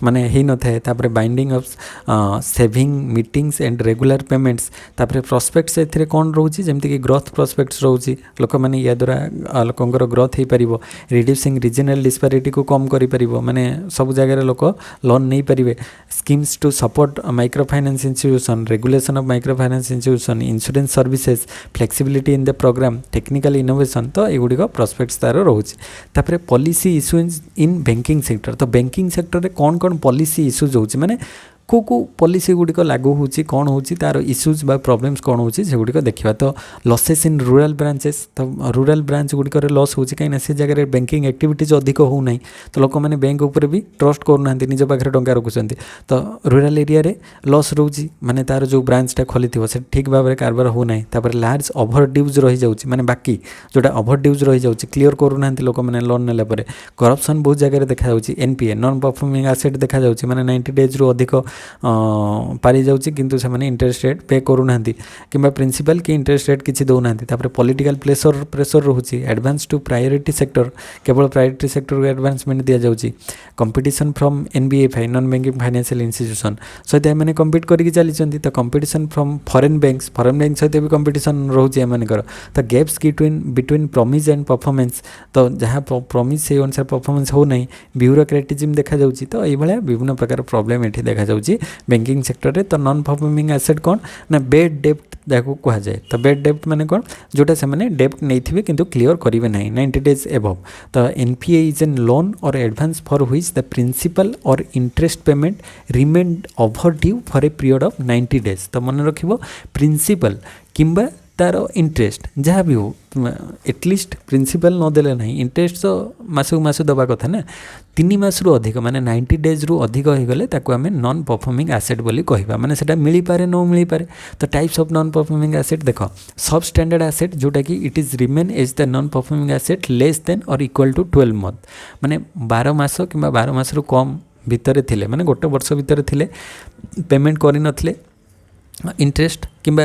माने ही न थाए तापर binding of saving meetings and regular payments तापर प्रोस्पेक्ट्स ए कौन रोचे जमती कि ग्रोथ प्रोस्पेक्ट्स रोचे लोक मैंने या द्वारा लोकंर ग्रोथ हो पार रिड्यूसिंग रीजनल डिस्पारिटी को कम कर माने सब जगह लोक लोन नहीं पारे schemes to support micro finance institution regulation of micro finance institution insurance services flexibility in the program technical innovation तो युड़िक प्रोस्पेक्ट्स तार रोचे तापर policy issues in banking sector तो बैंकिंग सेक्टर में कौन कौन पॉलिसी इश्यूज होची माने को पॉलिसी गुड़िक लागू होची कौन होची तार इश्यूज बा प्रॉब्लम्स कौन होची से गुड़िक देखा तो लॉसेस इन रूरल ब्रांचेस तो रूरल ब्रांच गुड़िक लॉस होची कहीं से जगह बैंकिंग एक्टिविटीज अधिक होना तो लोक मैंने बैंक उपर भी ट्रस्ट करूना निज पाखे टंका रखुच्च तो रूरल एरिया रे लॉस रोची माने तार जो ब्रांचटा खोली से ठीक भाव में कारबार होना तापर लार्ज ओभर ड्यूज रही जाऊँगी माने बाकी जोटा ओभर ड्यूज रही जाऊँगी क्लीयर करूना लोक मैंने लोन नेला करप्शन बहुत जगह देखा जाऊँगी एनपीए नॉन परफॉर्मिंग एसेट देखा जाऊँगी माने 90 डेज रु अधिक पारी जाऊँगी किंतु से इंटरेस्ट रेट पे करूना कि प्रिंसिपल कि इंटरेस्ट रेट किसी दौना पॉलिटिकल प्रेसर रोचे एडवांस टू प्रायोरिटी सेक्टर केवल प्रायोरिटी सेक्टर को एडवांसमेंट दि जाऊँगी competition from NBFI non banking financial institution सहित एम कम्पीट करके चली तो कंपटीशन फ्रॉम फॉरेन बैंक सहित भी कंपटीशन रोचे एम तो gaps between promise and performance तो जहाँ प्रॉमिस से अनुसार परफॉर्मेंस हो नहीं ब्यूरोक्रेटिज्म देखा जाऊँगी तो ये विभिन्न प्रकार प्रॉब्लम ये देखा जाऊँगी बैंकिंग सेक्टर रे तो नॉन परफॉर्मिंग एसेट कौन ना बेड डेप्ट जाको कहा जाए तो बेड डेप्ट माने कौन जोटा से माने डेप्ट नहीं थे किंतु क्लियर करेंगे ना 90 डेज एबव तो एनपीए इज एन लोन और advance for which the principal और interest payment remained over due for a period of 90 days तो मन रखिबो प्रिंसिपल किंबा तार इंटरेस्ट जहाँ भी हो एटलिस्ट प्रिंसिपल नदेले ना इंटरेस्ट तो मासक मास दबा कथा ना 3 मास रु अधिक माने 90 डेज रु अधिक हो गले ताको आमे नॉन परफॉर्मिंग एसेट बोली कहबा माने सेटा मिली पारे न मिली पारे तो types of non performing asset देखो सब स्टैंडर्ड एसेट जोटा कि it is remain as the non performing asset less than और इक्वल टू 12 मंथ माने 12 मास कि 12 मास रु कम भितर थिले माने गोटे वर्ष भितर थिले पेमेंट करि नथिले इंटरेस्ट किंबा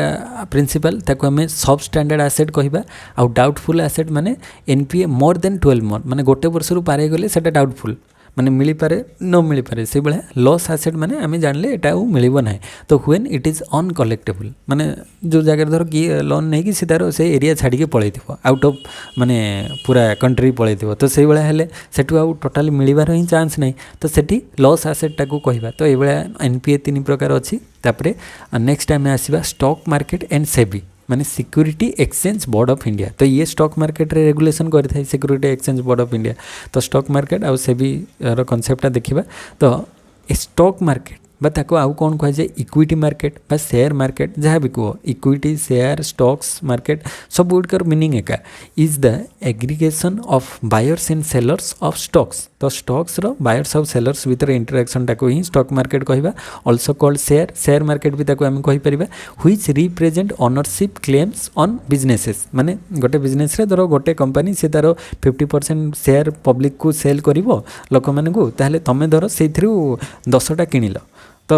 प्रिंसिपल ताको आमे सब स्टैंडर्ड एसेट कहबा आउ डाउटफुल एसेट माने एनपीए मोर देन 12 मंथ माने गोटे वर्ष रु पारे गले सेटा डाउटफुल माने मिली पारे न मिली पारे से बळे लॉस एसेट माने आमे जानले एटा मिलिबो नाही तो व्हेन इट इज अनकलेक्टेबल माने जो जगह धर कि लोन नहीं कि सीधार से एरिया छाड़ी के पळै थिबो आउट ऑफ माने पूरा कंट्री पळै थिबो तो से बळे हेले सेटु आउ टोटली मिलिबार ही चांस नहीं तो सेठी लॉस एसेट टाको कहबा तो ए बळे एनपीए 3 प्रकार अछि तापरे नेक्स्ट टाइम आसीबा स्टॉक मार्केट एंड सेबी माने security exchange board of India तो ये स्टॉक मार्केट रे रेगुलेशन करथाय security exchange board of India तो स्टॉक मार्केट आ सेबी रो कांसेप्ट देखिबा तो स्टॉक मार्केट ताको आउ कौन कह जाए इक्विटी मार्केट बा शेयर मार्केट जहाँ भी कह इक्विटी शेयर स्टॉक्स मार्केट सब गुड़कर मीनिंग एका is the aggregation of buyers and sellers of stocks तो स्टॉक्स रो बायर्स और सेलर्स भीतर इंटरेक्शन टाको ही स्टॉक मार्केट कहवा ऑल्सो कॉल्ड शेयर मार्केट भी ताको आम कहि परिबा which represent ownership claims on businesses माने गोटे बिजनेस रे धरो गोटे कंपनी से तार 50% शेयर पब्लिक को सेल करिवो लोक मानकू ताहले तमे धरो सेथिरु 10टा किनिल तो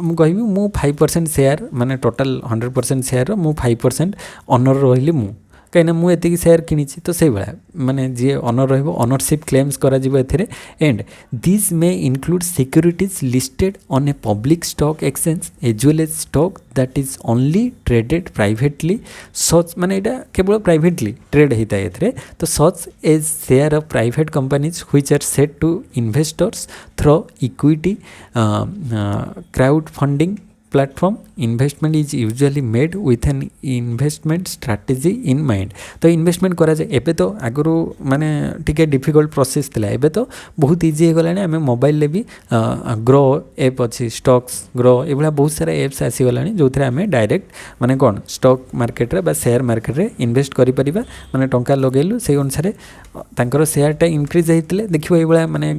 मुझे कहबी मु 5% शेयर माने टोटल 100% शेयर मु 5% ऑनर रही मु कहीं मुझे शेयर किनी तो से भाया माने जी ऑनर रहिबो ओनरशिप क्लेम्स करा जिवो एथिरे and this may include securities listed on a public stock exchange as well as stock that is only traded privately such माने एटा केवल प्राइवेटली ट्रेड होता है एथिरे तो such as share of private companies which are set to investors through equity crowd funding platform investment is usually made with an investment strategy in mind तो investment करा जाए एबे तो आगु माने टिके डिफिकल्ट प्रोसेस थिला एबे तो बहुत इजी हो गलानी आमे मोबाइल ले भी ग्रो ऐप अछि स्टॉक्स ग्रो एबला बहुत सारा एप्स आसी गलानी जोथरे आमे डायरेक्ट माने कोन स्टॉक मार्केट रे बा शेयर मार्केट रे इन्वेस्ट करि परिबा माने टंका लगेलु से अनुसार तांकर शेयर टा इंक्रीज हेतिले देखिबो एबला माने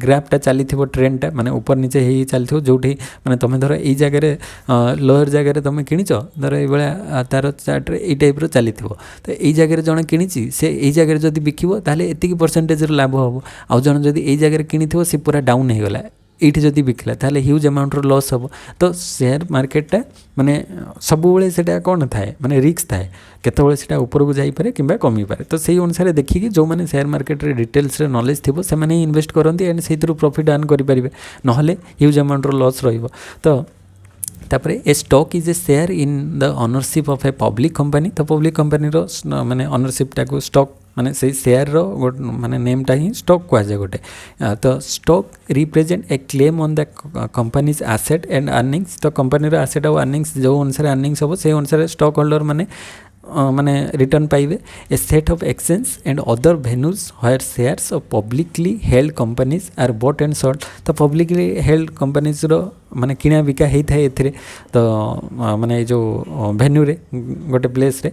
ग्राफ टा चली थी ट्रेंड टा माने ऊपर नीचे ही चली थी जो माने तुम धर ये जगह लोअर जगह तुम किच धर ये तार चार्ट रे टाइप चली तो ये जगह जड़े किणी से ये जगह जब बिकब ताले एति परसेंटेज लाभ हम आउ जन जब ये जगह किणी सी पूरा डाउन हो गला ये जदि बिकला ताले ह्यूज अमाउंट लॉस हम तो शेयर मार्केटा माने सबुबले सेटा कौन थाए माने रिस्क थाए केतबेले सेटा ऊपर को जाई पारे किंबा कमी पारे तो सही अनुसार देखिए जो माने शेयर मार्केट रे डिटेल्स रे नॉलेज थिबो से माने इन्वेस्ट करंती एंड सेहितरु प्रॉफिट अर्न करि परिबे नहले ह्यूज अमाउंट लॉस रहिबो तो तापरे a stock is a share in the ownership of a public company तो पब्लिक कंपनी रो माने ओनरशिप टाको स्टॉक माने से शेयर रो माने नेम टा ही स्टॉक कह जाए गोटे तो stock represent a claim on the companies asset and earnings तो कंपनी रो एसेट और अर्निंग्स जो अनुसार अर्निंग्स हम से अनुसार स्टॉक होल्डर माने माने रिटर्न पाइबे a set of exchange and other venues where shares of publicly held companies are bought and sold तो पब्लिकली हेल्ड कंपनीज रो माने किना बिका होता है एथिरे तो माने जो वेन्यू रे गोटे प्लेस रे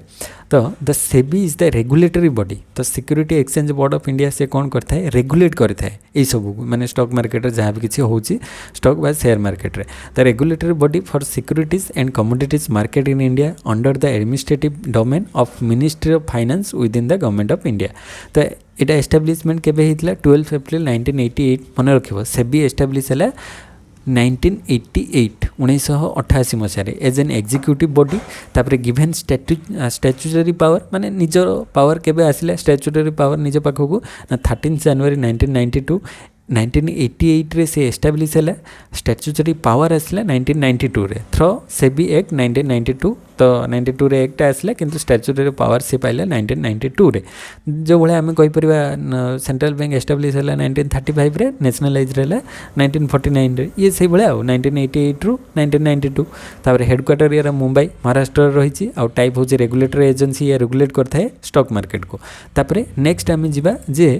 तो the SEBI is the regulatory body तो security exchange board of India से कौन करता है रेगुलेट करता है ये सब माने स्टॉक मार्केट जहाँ भी किसी होची स्टॉक बा शेयर मार्केट रे the regulatory body for securities and commodities market in India under the administrative domain of ministry of finance with in the government of India तो यहाँ एस्टाब्लिशमेंट केबे हितला 12 अप्रैल 1988 मन रखिबो सेबी एस्टाब्लिश है 1988 1988 मसीह एज एन एग्जीक्यूटिव बॉडी तापर given statutory power माने निजर power केबे आसिला statutory power निज पाखकू 13 जनवरी 1992 1988 रे से एस्टाब्लिश है स्टैट्यूटरी पावर आसला 1992 रे थ्रो सेबी एक्ट 1992 तो 92 रे एक्ट आसला किंतु स्टैट्यूटरी पावर से पाइला 1992 रे जो भाई आम कहीपर सेंट्रल बैंक एस्टाब्लिश है 1935 रे नेशनलाइज रहा 1949 रे ये से भाया 1988 रु 1992 तापर हेडक्वार्टर यार मुंबई महाराष्ट्र रही आउ टाइप हूँ रेगुलेटरी एजेंसी या रेगुलेट करता है स्टॉक मार्केट को तापर नेक्स्ट आम जा जे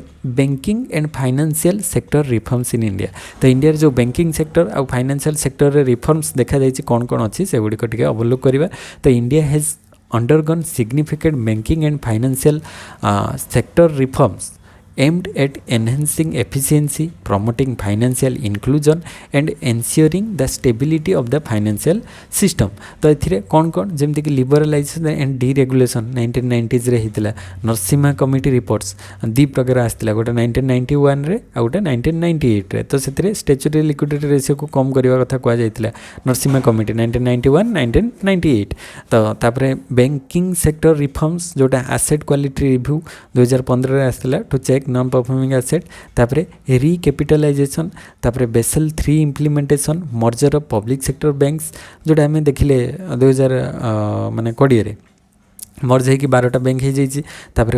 banking and financial sector reforms in India तो इंडिया जो बैंकिंग सेक्टर आउ फाइनेंशियल सेक्टर रे रिफॉर्म्स देखा जाइए कौन कौन अच्छी से गुड़िक टिके अवलोक करवा तो India has undergone significant banking and financial sector reforms aimed at enhancing efficiency, promoting financial inclusion and ensuring the stability of the financial system. तो एथिरे कौन कौन जमती कि लिबरलाइजेशन एंड डीरेगुलेशन 1990s रे हितला नरसिम्हा कमिटी रिपोर्ट्स दी प्रकार आस्तिला गोटे 1991 रे आ गोटे 1998 रे तो सेतिरे स्टैट्यूटरी लिक्विडिटी रेशियो को कम करबा कथा कुआ जायतिला नरसिम्हा कमिटी 1991 1998 तो तापरे बैंकिंग सेक्टर रिफॉर्म्स जोटा एसेट क्वालिटी रिव्यू 2015 रे आस्तिला to check non performing asset तापरे रिकैपिटलाइजेशन तापरे Basel 3 implementation merger of public sector banks जोटा हमें देखिले 2000 माने 20 रे मर्ज होगी 12टा बैंक हो जापर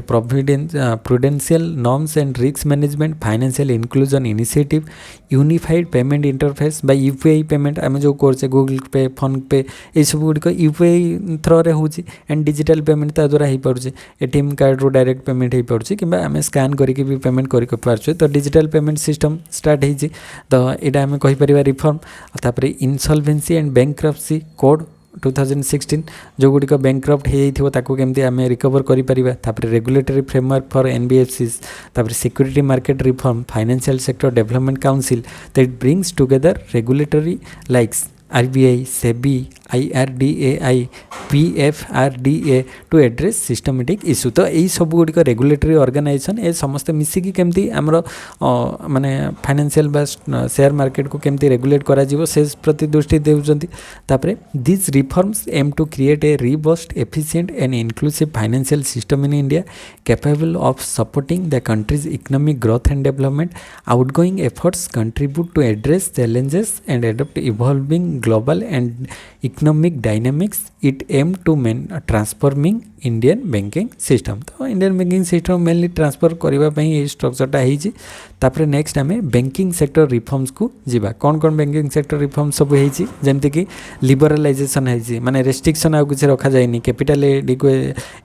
prudential norms and risk management financial inclusion initiative unified payment interface by UPI payment आम जो करचे गूगल पे फोन पे ये सब गुड़िक यूपीआई थ्रोरे होची एंड डिजिटल पेमेंट ता द्वारा हो पारे एटीएम कार्ड रू डायरेक्ट पेमेंट हो पारे कि आम स्कान करके भी पेमेंट कर तो डिजिटल पेमेंट सिस्टम स्टार्ट होती तो यहाँ आम कहीपर रिफॉर्म तापर इनसॉल्वेंसी एंड बैंक्रप्सी कोड 2016 जो गुड़िक बैंक्रप्ट हो केमती आम रिकवर कर रेगुलेटरी फ्रेमवर्क फॉर एनबीएफसीज तापर security market reform financial sector development council that brings together regulatory likes RBI SEBI IRDAI PFRDA to address systematic issue तो यही सब गुड़िक रेगुलेटरी ऑर्गेनाइजेशन ए समस्ते मिसिकी केमती आमर माने फाइनेंशियल बा शेयर मार्केट को केमती रेगुलेट करा जीवो से प्रति दृष्टि देउछंती तापरे this reforms aim to create a robust efficient and inclusive financial system in India capable of supporting the country's economic growth and development outgoing efforts contribute to address challenges and adopt evolving global and economic dynamics it aim to transforming Indian banking system तो Indian banking system mainly transfer करने स्ट्रक्चरटा होती next आम banking sector reforms को जीवा कौन कौन banking sector reform सब होती जमती कि लिबरालाइजेशन है माने रेस्ट्रिक्शन आउ किसी रखा जाए कैपिटल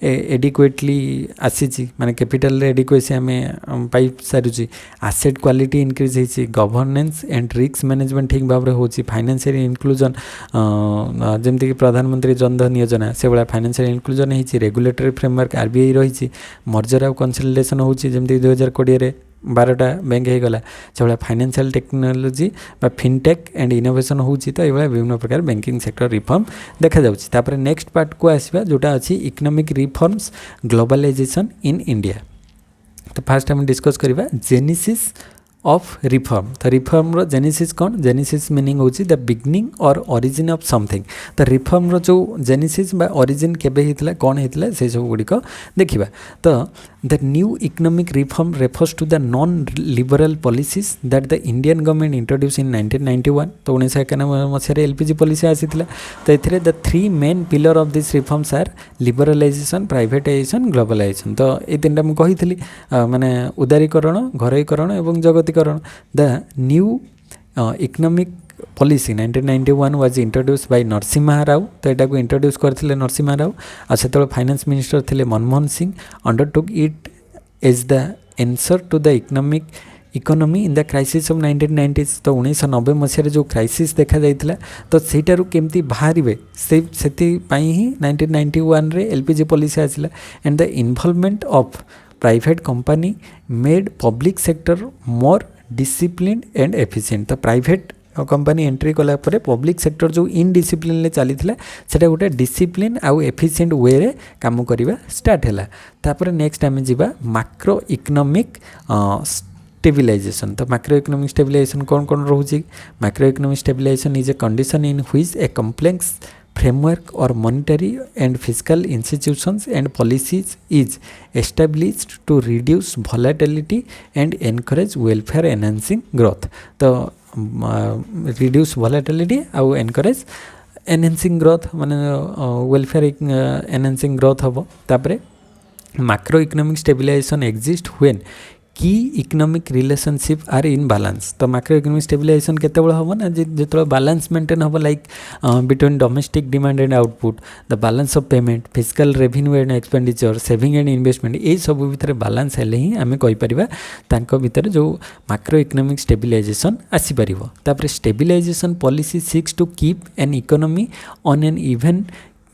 एडिक्वेटली आसी माने कैपिटल एडिक्वेसी आम पाई सारूँ आसेट क्वालिटी इनक्रीज होती गवर्नेंस एंड रिस्क मैनेजमेंट ठीक भाव में होची फाइनेंशियल इनक्लूजन जमती कि प्रधानमंत्री जनधन योजना से भाया फाइनेंशियल इनक्लूजन होती रेगुलेटरी फ्रेमवर्क आरबीआई रही मर्जर आउ कंसोलिडेशन होची जमती 2020 12टा बैंक हो गला से भाया financial technology fintech and innovation होची तो ये विभिन्न प्रकार बैंकिंग सेक्टर रिफॉर्म देखा जाउची नेक्स्ट पार्ट को आसवा जोटा अच्छी economic reforms globalisation in India तो फास्ट आम डिस्कस करवा जेनेसिस ऑफ रिफॉर्म तो रिफॉर्म रो जेनेसिस कौन जेनेसिस मीनिंग होची द बिगनिंग और ओरिजिन ऑफ समथिंग तो रिफॉर्म रो जो जेनेसिस बा ओरिजिन केबे हितला कौन हितला से सब गुड़िक देखिबा तो the new economic reform refers to the non liberal policies that the Indian government introduce in 1991 तो 1991 मसीह एलपीजी पॉलिसी आसीथिला तो एथिरे the three main pillar of this reforms are liberalization privatization globalization तो ये तीनटा मुझे कही माने उदारीकरण घरोईकरण और जगतीकरण the new economic policy 1991 was introduce by Narasimha Rao तो यहाँ इंट्रोड्यूस करथिले नरसिम्हा राव आ से फाइनेंस मिनिस्टर थिले Manmohan Singh undertook it as the answer to the economy in the crisis of 1990s तो 1990 मसीह जो क्राइसिस देखा जाइथिला तो सेटारू केमती बाहरिबे से ही 1991 रे एलपीजी पॉलिसी आसिला and the involvement of private company made public sector more discipline and efficient तो प्राइवेट कंपनी एंट्री कला परे पब्लिक सेक्टर जो इनडिसिप्लिन चली सेटा गोटे डिसिप्लिन आउ एफिशिएंट वे रे काम करवा स्टार्ट है तापर नेक्स्ट आम जीवा माक्रो इकोनॉमिक स्टेबिलाइजेशन तो माक्रो इकोनॉमिक स्टेबिलाइजेशन कौन कौन रोचे macro economic stabilisation is a condition in which a complex framework or monetary and fiscal institutions and policies is established to reduce volatility and encourage welfare enhancing growth तो reduce volatility और encourage enhancing growth माने welfare enhancing growth हम तापरे macro economic stabilization exist when की economic relationship are in balance तो macro economic stabilization केतेबेले हम ना जो बैलेंस मेंटेन हम like between domestic demand and output the balance of payment fiscal revenue and expenditure saving and investment ये सब भितर बैलेंस हेले ही आम कहीपर तांको भितर जो मैक्रो इकोनॉमिक स्टेबिलाइजेशन आसी परिबो तापर stabilization policy seeks to keep an economy on an even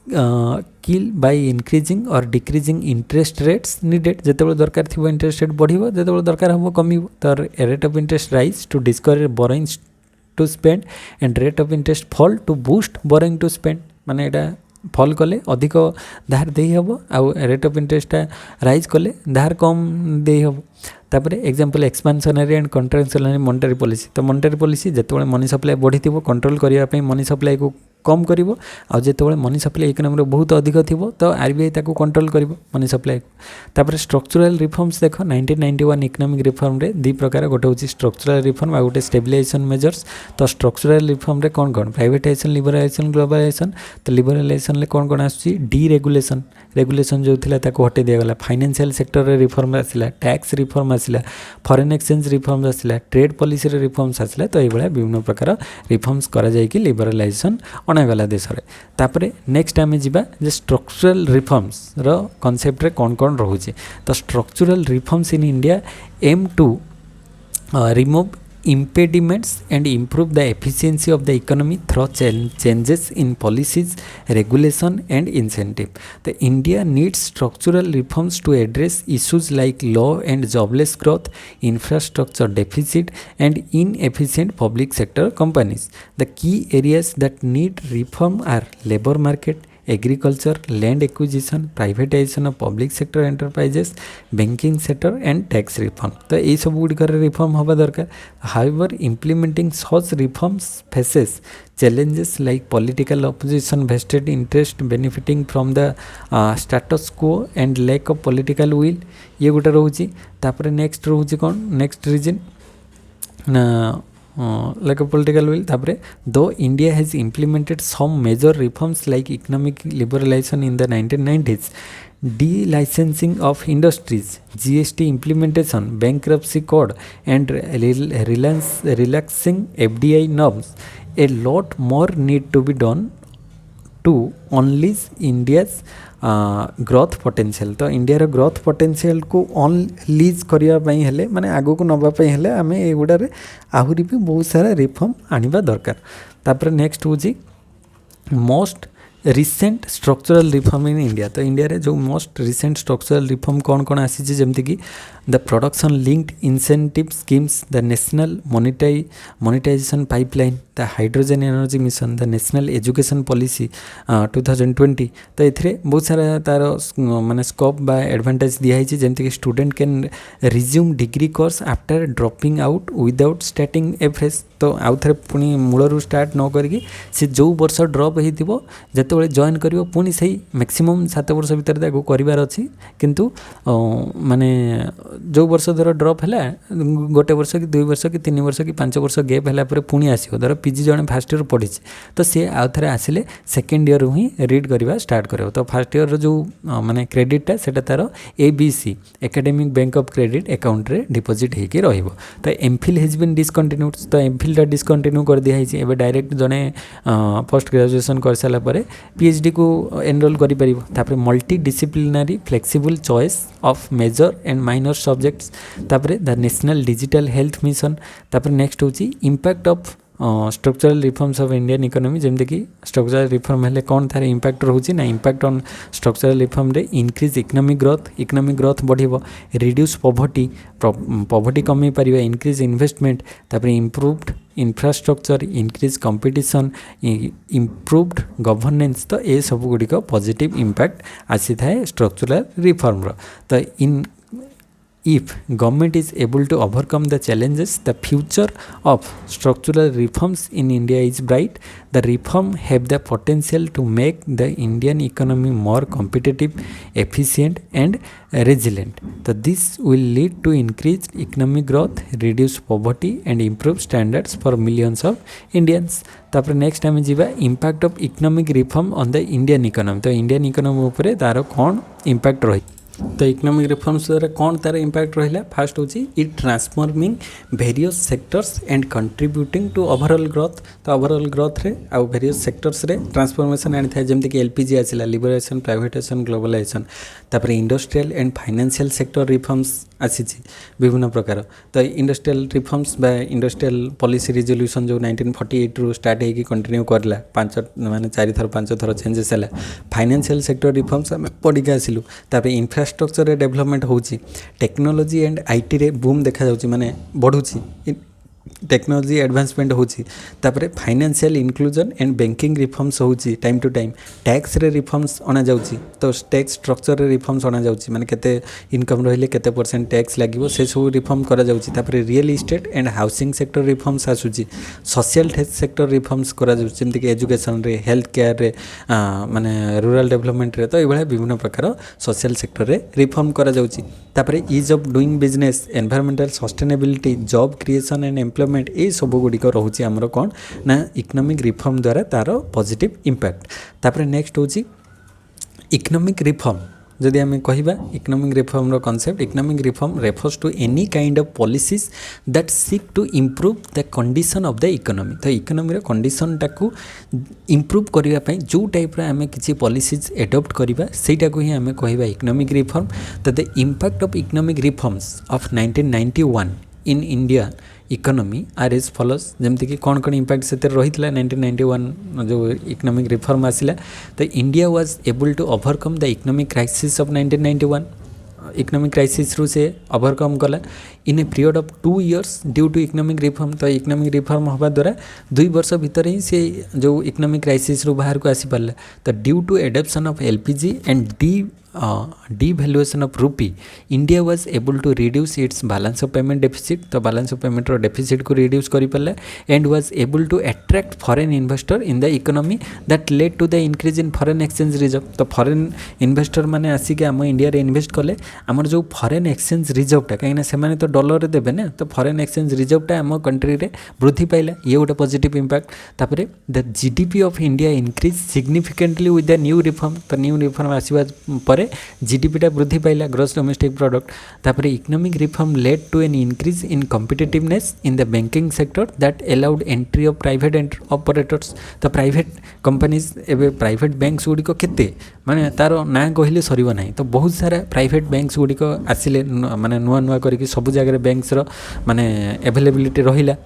keel by increasing और डिक्रीजिंग इंटरेस्ट रेट्स नीडेड जिते दरकार थी इंटरेस्ट रेट बढ़ो जो दरकार हम कम तो rate of interest rise to discourage borrowings to spend and rate of interest fall to boost borrowing to spend माने यहाँ फल कले अधिक धार दे हम आउ रेट ऑफ इंटरेस्ट राइज कले धार कम दे हम तापर example expansionary and contractionary monetary policy तो मॉनेटरी पॉलिसी जिते मनी सप्लाई बढ़ी कंट्रोल करने मनी सप्लाई को कम करिवो आ जेतेबेले मनी सप्लाई इकोनॉमी रो बहुत अधिक थिबो तो आरबीआई ताको कंट्रोल करिवो मनी सप्लाई तापर स्ट्रक्चरल रिफॉर्म्स देखो 1991 इकोनॉमिक रिफॉर्म रे दी प्रकार गोटे होची स्ट्रक्चरल रिफॉर्म आ गोटे स्टेबिलाइजेशन मेजर्स तो स्ट्रक्चरल रिफॉर्म रे कोन प्राइवेटाइजेशन लिबरलाइजेशन ग्लोबलाइजेशन तो लिबरलाइजेशन ले कोन आसी डीरेगुलेशन रेगुलेशन जो थिला ताको हटे दिया गला फाइनेंशियल सेक्टर रे रिफॉर्म आसिला टैक्स रिफॉर्म आसिला फॉरेन एक्सचेंज रिफॉर्म आसिला ट्रेड पॉलिसी रे रिफॉर्म्स आसिला तो ये विभिन्न प्रकार रिफॉर्म्स करा जाय कि लिबरलाइजेशन अणागला देश रे तापरे नेक्स्ट आमे जिबा जे स्ट्रक्चरल रिफॉर्म्स रो कांसेप्ट रे कोन रहउची तो structural reforms in India aim to remove impediments and improve the efficiency of the economy through changes in policies, regulation and incentive. The India needs structural reforms to address issues like low and jobless growth, infrastructure deficit and inefficient public sector companies. The key areas that need reform are labor market, agriculture, land acquisition, privatization of public sector enterprises, banking sector and tax reform. तो ये सब गुड़िकर reform हवा दरकार. However, implementing such reforms faces challenges like political opposition, vested interest benefiting from the status quo and lack of political will. ये गोटे रोची तापर next रोची कौन next reason ना like a political will तापरे though India has implemented some major reforms like economic liberalization in the 1990s, delicensing of industries, GST implementation, bankruptcy code and relaxing FDI norms, a lot more need to be done to unleash India's growth potential तो India रो growth potential को unleash करिया पई हेले माने आगो को नबा पई हेले आमे ए गुडा रे आहुरी भी बहुत सारा रिफॉर्म आनिबा दरकार तापर नेक्स्ट होजी most recent structural reform in India तो इंडिया रे जो मोस्ट रिसेंट स्ट्रक्चरल रिफॉर्म कौन आसी जेमती कि the production linked incentive schemes the national monetization pipeline the hydrogen energy mission the national education policy 2020 तो ये बहुत सारा तार माने स्कोप बा एडवांटेज दिखाई जेमती कि student can resume degree course after dropping out without starting afresh तो आउ थे पुणी मूलरू स्टार्ट न करके से जो वर्ष ड्रप होइतिबो जेतेबेले जॉइन करिवो पुणी सही मैक्सिमम 7 वर्ष भीतर ताको करिवार अछि किंतु माने जो वर्ष धर ड्रप है गोटे वर्ष कि 2 वर्ष कि 3 वर्ष कि 5 वर्ष गैप है पुणी आसो धर पीजी जड़े फास्ट इयर पढ़ी तो सी आउ थे आसिले सेकेंड इयर ही रीड करवा स्टार्ट कर तो फास्ट इयर जो माने क्रेडिटा से तार ABC academic bank of credit account रे डिपोजिट होकर रहिबो तो एमफिल हैज बीन डिस्कंटिन्यूड तो एमफिल डिस्कंटिन्यू कर दिया है डायरेक्ट जड़े पोस्ट ग्रेजुएशन कर सारा पर PhD को एनरोल कर multidisciplinary flexible choice of major and minor subjects तापरे the national digital health mission तापरे नेक्स्ट होची impact of structural reforms of Indian economy जेमते कि स्ट्रक्चरल रिफॉर्म हेले कौन थारे इंपैक्ट रोची ना इंपैक्ट ऑन स्ट्रक्चरल रिफॉर्म रे इंक्रीज इकोनॉमिक ग्रोथ बढ़िबो रिड्यूस पॉवर्टी कमी पारिबा इंक्रीज इन्वेस्टमेंट तापरे improved infrastructure increase competition improved governance तो ये सब गुड़िक पॉजिटिव इंपैक्ट आसी थाए स्ट्रक्चरल रिफॉर्म रो तो इन if government is able to overcome the challenges the future of structural reforms in India is bright the reform have the potential to make the Indian economy more competitive efficient and resilient so this will lead to increased economic growth reduce poverty and improve standards for millions of Indians तापर next आम जा impact of economic reform on the Indian economy तो Indian economy उपरे तार कौन impact रही तो economic reforms द्वारा कौन तार इम्पैक्ट रहा फास्ट हूँ it transforming various sectors and contributing to overall growth तो ओवरऑल ग्रोथ रे आउ वेरियस सेक्टर्स रे ट्रांसफॉर्मेशन आनी था जमती कि LPG आसिला लिबरेशन प्राइवेटाइजेशन ग्लोबलाइजेशन तापर industrial and financial sector reforms आसी विभिन्न प्रकार तो इंडस्ट्रियल रिफॉर्म्स बा इंडस्ट्रियल पॉलिसी रिजोल्यूशन जो 1948 रु स्टार्ट होगी कंटिन्यू करला 5 माने 4 थर 5 थर चेंजेस है फाइनेंशियल सेक्टर रिफॉर्म्स आम पढ़ी आसिलु तापर इंफ्रास्ट्रक्चर डेवलपमेंट होची टेक्नोलोजी एंड IT रे बूम देखा जाउची माने बढ़ुची टेक्नोलोजी एडवांसमेंट होची तापरे financial inclusion and banking reforms होची टाइम टू टाइम टैक्स रे रिफॉर्म्स आना जाउची तो टैक्स स्ट्रक्चर रे रिफॉर्म्स आना जाउची माने केते इनकम रहिले केते परसेंट टैक्स लागिवो से सब रिफॉर्म करा जाउची तापरे real estate and housing sector reforms आसुची सोशल सेक्टर रिफॉर्म्स करा जाउची जेमति कि एजुकेशन रे हेल्थ केयर रे माने रूरल डेवलपमेंट रे तो एबळे विभिन्न प्रकार सोशल सेक्टर रे रिफॉर्म करा जाउची तापरे is of doing business environmental sustainability job creation and employment ये सब गुड़िक रोचे आमर कौन ना इकोनॉमिक रिफॉर्म द्वारा तार पॉजिटिव इंपैक्ट तापर नेक्स्ट होची इकोनॉमिक रिफॉर्म जदि आम कहवा इकोनॉमिक रिफॉर्म रो concept economic reform refers to any kind of policies that seek to improve the condition of the economy तो इकोनॉमी रो कंडीशन टाकू इम्प्रूव करबा पई जो टाइप रो आम किसी पॉलिसीज एडॉप्ट करबा सेटा को ही आम कहवा इकोनॉमिक रिफॉर्म तो the impact of economic reforms of 1991 in India economy are as follows जमती कि कौन इंपैक्ट से रही 1991 जो इकोनॉमिक रिफॉर्म आसिला तो India was able to overcome the economic crisis of 1991 economic crisis रू से ओवरकम कला in a period of 2 years due to economic reform तो इकोनॉमिक रिफॉर्म हवा द्वारा 2 वर्ष भितर ही से जो इकोनॉमिक क्राइसिस रू बाहर को आसी पारला तो due to adoption of LPG and devaluation of rupee India was able to reduce its balance of payment deficit तो balance of payment रो deficit को reduce करी पारला and was able to attract foreign investor in the economy that led to the increase in foreign exchange reserve तो foreign investor माने आसी के आम India रे इन्वेस्ट कले आमर जो foreign exchange reserve टा कहीं से माने तो डॉलर रे देबे ना तो foreign exchange reserve टा आम कंट्री रे वृद्धि पाइला ये गोटे पॉजिटिव इंपैक्ट तापरे the GDP of India increase significantly with the new reform तो न्यू रिफॉर्म आसीबा परे जीडीपी टा वृद्धि पाइला ग्रॉस डोमेस्टिक प्रोडक्ट तापरे economic reform led to an increase in competitiveness in the banking sector that allowed entry of private operators तो private companies एवं private banks गुड़िक केते माने तार ना कहले सरीब ना तो बहुत सारा प्राइवेट बैंक्स गुड़िक आसिले माने नुआ नुआ करके सब जगह बैंक्स रो माने अवेलेबिलिटी रहिला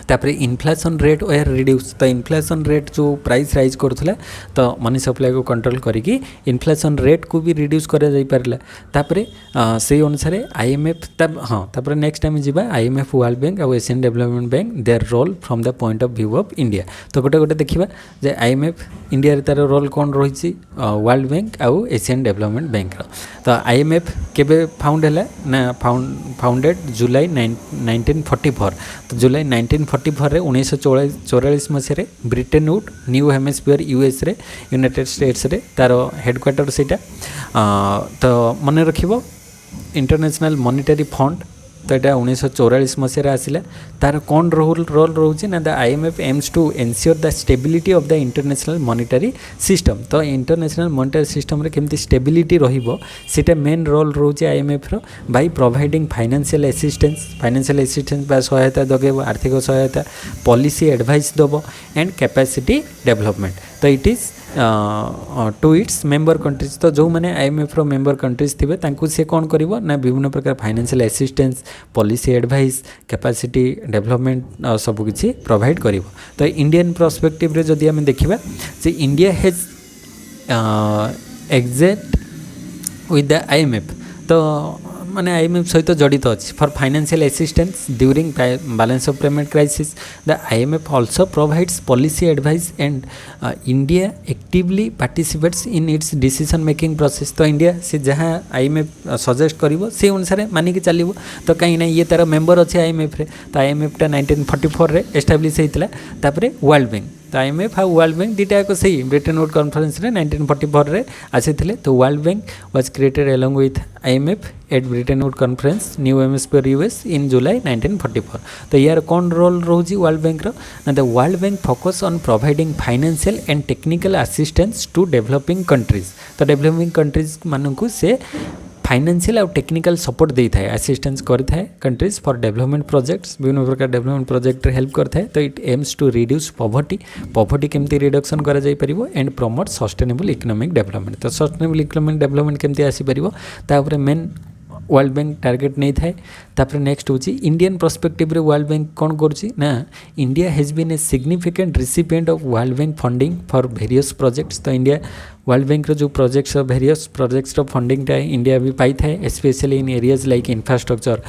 तापरे इन्फ्लेशन रेट वेयर रिड्यूस तो इन्फ्लेशन रेट जो प्राइस राइज करूला तो मनी सप्लाई को कंट्रोल करिकी इन्फ्लेशन रेट को भी रिड्यूस करा जाई पारला तापरे से अनुसार आईएमएफ हाँ तापरे नेक्स्ट टाइम जीवा आईएमएफ वर्ल्ड बैंक और Asian development Bank their role from the point of view of India तो गोटे गोटे देखिबा जे आईएमएफ इंडिया रे तार रोल कोन रही वर्ल्ड बैंक और एशियन डेवलपमेंट बैंक तो आईएमएफ केबे फाउंड हैला ना फाउंडेड जुलाई 1944 तो जुलाई 1944 रे 1944 मसीह Bretton Wood new hemisphere US रे यूनाइटेड स्टेट्स रे तार हेडक्वार्टर सेटा तो मन रखिबो इंटरनेशनल मॉनेटरी फंड तो यहाँ 1944 मसीह आसिला तार कौन रोल रोचे ना the IMF aims to ensure the stability of the international monetary system तो इंटरनेशनल मॉनेटरी सिस्टम रे केमती स्टेबिलिटी रहिबो सेटा मेन रोल रोचे आईएमएफ रो बाय प्रोवाइडिंग फाइनेंशियल असिस्टेंस बा सहायता दगेब आर्थिक सहायता पॉलिसी एडवाइस दबो एंड कैपेसिटी डेवलपमेंट तो it is to its member countries तो जो मैंने आईएमएफ रो मेंबर कंट्रीज थे तांकु से कौन करिवो ना विभिन्न प्रकार financial assistance policy advice capacity development सब किछि प्रोवाइड करिवो तो इंडियन पर्सपेक्टिव रे जदि हम देखिबा जे India has exit with the IMF तो माने आईएमएफ सहित जड़ित अच्छी for financial assistance during balance of payment crisis the IMF also provides policy advice and India actively participates in its decision making process तो इंडिया से जहाँ IMF suggest करिवो से अनुसार मानिक चलो तो कहीं ना ये तार मेंबर अच्छे आईएमएफ रे तो आईएमएफ टा 1944 रे एस्टाब्लिश होता तापरे वर्ल्ड बैंक तो आईएमएफ और वर्ल्ड बैंक दुटा एक सही ब्रिटेन वुड कॉन्फ्रेंस रे 1944 रे आसी तो world bank was created along with IMF at Bretton Wood conference new hemisphere US in July 1944 तो यार कौन रोल रोची वर्ल्ड बैंक रो ना the world bank focus on providing financial and technical assistance to developing countries तो developing countries मानू से financial और टेक्निकल सपोर्ट दे था असिस्टेंस करता है कंट्रीज फॉर डेवलपमेंट प्रोजेक्ट्स विभिन्न प्रकार डेवलपमेंट प्रोजेक्ट हेल्प करता है तो it aims to reduce poverty केमती रिडक्शन करा जाई परिबो and promote sustainable economic development तो सस्टेनेबल इकोनॉमिक डेवलपमेंट केमती आसी परिबो तापर मेन वर्ल्ड बैंक टार्गेट नहीं थाए तापर नेक्स्ट होची इंडियन पर्सपेक्टिव रे वर्ल्ड बैंक कौन करछि ना India has been a significant recipient of World Bank funding for various projects तो इंडिया वर्ल्ड बैंक रो जो प्रोजेक्ट्स वेरियस प्रोजेक्ट्स रो फंडिंग टा इंडिया भी पाई थाए specially in areas like infrastructure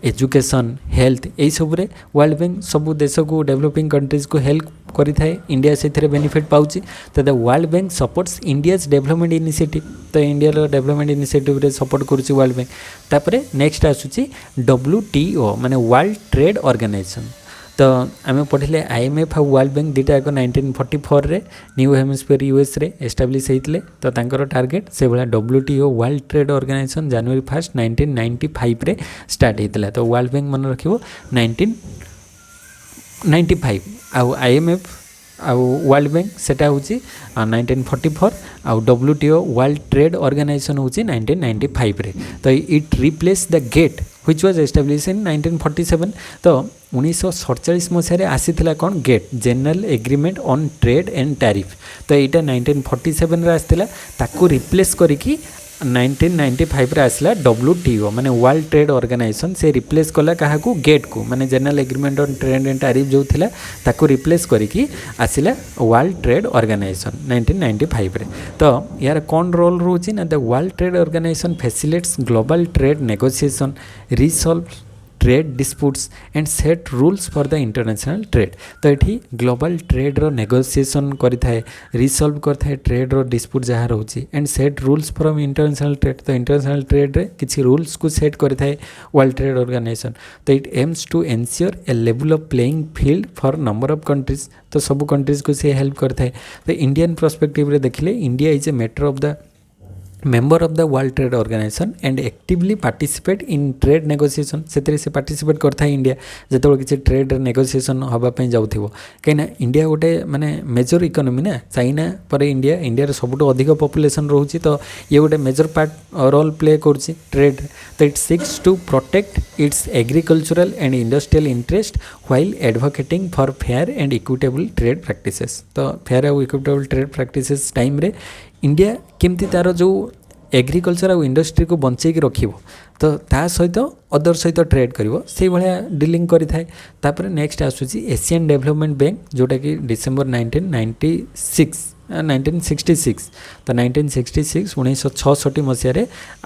education health यही सब वर्ल्ड बैंक सब देश को डेवलपिंग कंट्रीज को हेल्प करि थाए इंडिया से बेनिफिट पाउची तो the world bank supports India's development initiative तो इंडिया डेवलपमेंट इनिशिएटिव रे सपोर्ट करुच्ची वर्ल्ड बैंक तापरे नेक्स्ट आसूची WTO माने वर्ल्ड ट्रेड ऑर्गेनाइजेशन तो आम पढ़ले IMF और वर्ल्ड बैंक दुटा एक 1944 रे न्यू हेमिस्फीयर US रे एस्टाब्लिश होते तो तांकर टार्गेट से भाया WTO वर्ल्ड ट्रेड ऑर्गेनाइजेशन जनवरी 1 1995 रे स्टार्ट होता तो वर्ल्ड बैंक मन रखिबो 1995 आउ IMF आउ वर्ल्ड बैंक सेटा होची 1944 आउ WTO वर्ल्ड ट्रेड ऑर्गेनाइजेशन होची 1995 रे तो it replace the GATT which was establish in 1947 तो 1947 मसीह आसीथिला कौन GATT General Agreement on Trade and Tariff तो यहाँ 1947 रे आसीथिला ताकू रिप्लेस करिकी 1995 रे आसला WTO माने वर्ल्ड ट्रेड ऑर्गेनाइजेशन से रिप्लेस कला कहा को गेट को माने general Agreement on Trade and tariff जो थिला ताकू रिप्लेस करिकी आसिला वर्ल्ड ट्रेड ऑर्गेनाइजेशन 1995 रे तो यार कौन रोल रोची ना the world trade organization facilitates global trade negotiation resolve trade disputes and set rules for the international trade तो ये ग्लोबल ट्रेड रो नेगोशिएशन करिथाए रिसॉल्व करथाए ट्रेड रो डिस्प्यूट जहाँ रोची and set rules for international trade तो इंटरनेशनल ट्रेड रे किसी रूल्स को सेट करिथाए वर्ल्ड ट्रेड ऑर्गेनाइजेशन तो it aims to ensure a level of playing field for number of countries तो सब कंट्रीज को से हेल्प करथाए तो इंडियन पर्सपेक्टिव रे देखिले India is a matter of the member of the world trade organization and actively participate in trade negotiation से participate करता है इंडिया जो किसी ट्रेड नेगोशिएशन हाँपाई जाऊँ कहीं इंडिया गोटे माने मेजर इकोनॉमी ना चाइना पर इंडिया इंडिया सबुठ अधिक पॉपुलेशन रोचे तो ये गोटे मेजर पार्ट रोल प्ले कर ट्रेड तो it seeks to protect its agricultural and industrial interest while advocating for fair and equitable trade practices तो फेयर और इक्विटेबल ट्रेड प्रैक्टिसेस टाइम रे इंडिया केमती तार जो एग्रीकल्चर और इंडस्ट्री को बंचेक रखिब तो ता सहित अदर सहित ट्रेड करिवो से भलिया डीलिंग करि थाए तापर नेक्स्ट आसुची एशियन डेवलपमेंट बैंक जोटा कि डिसेंबर 1966 तो 1966 1966 मसीह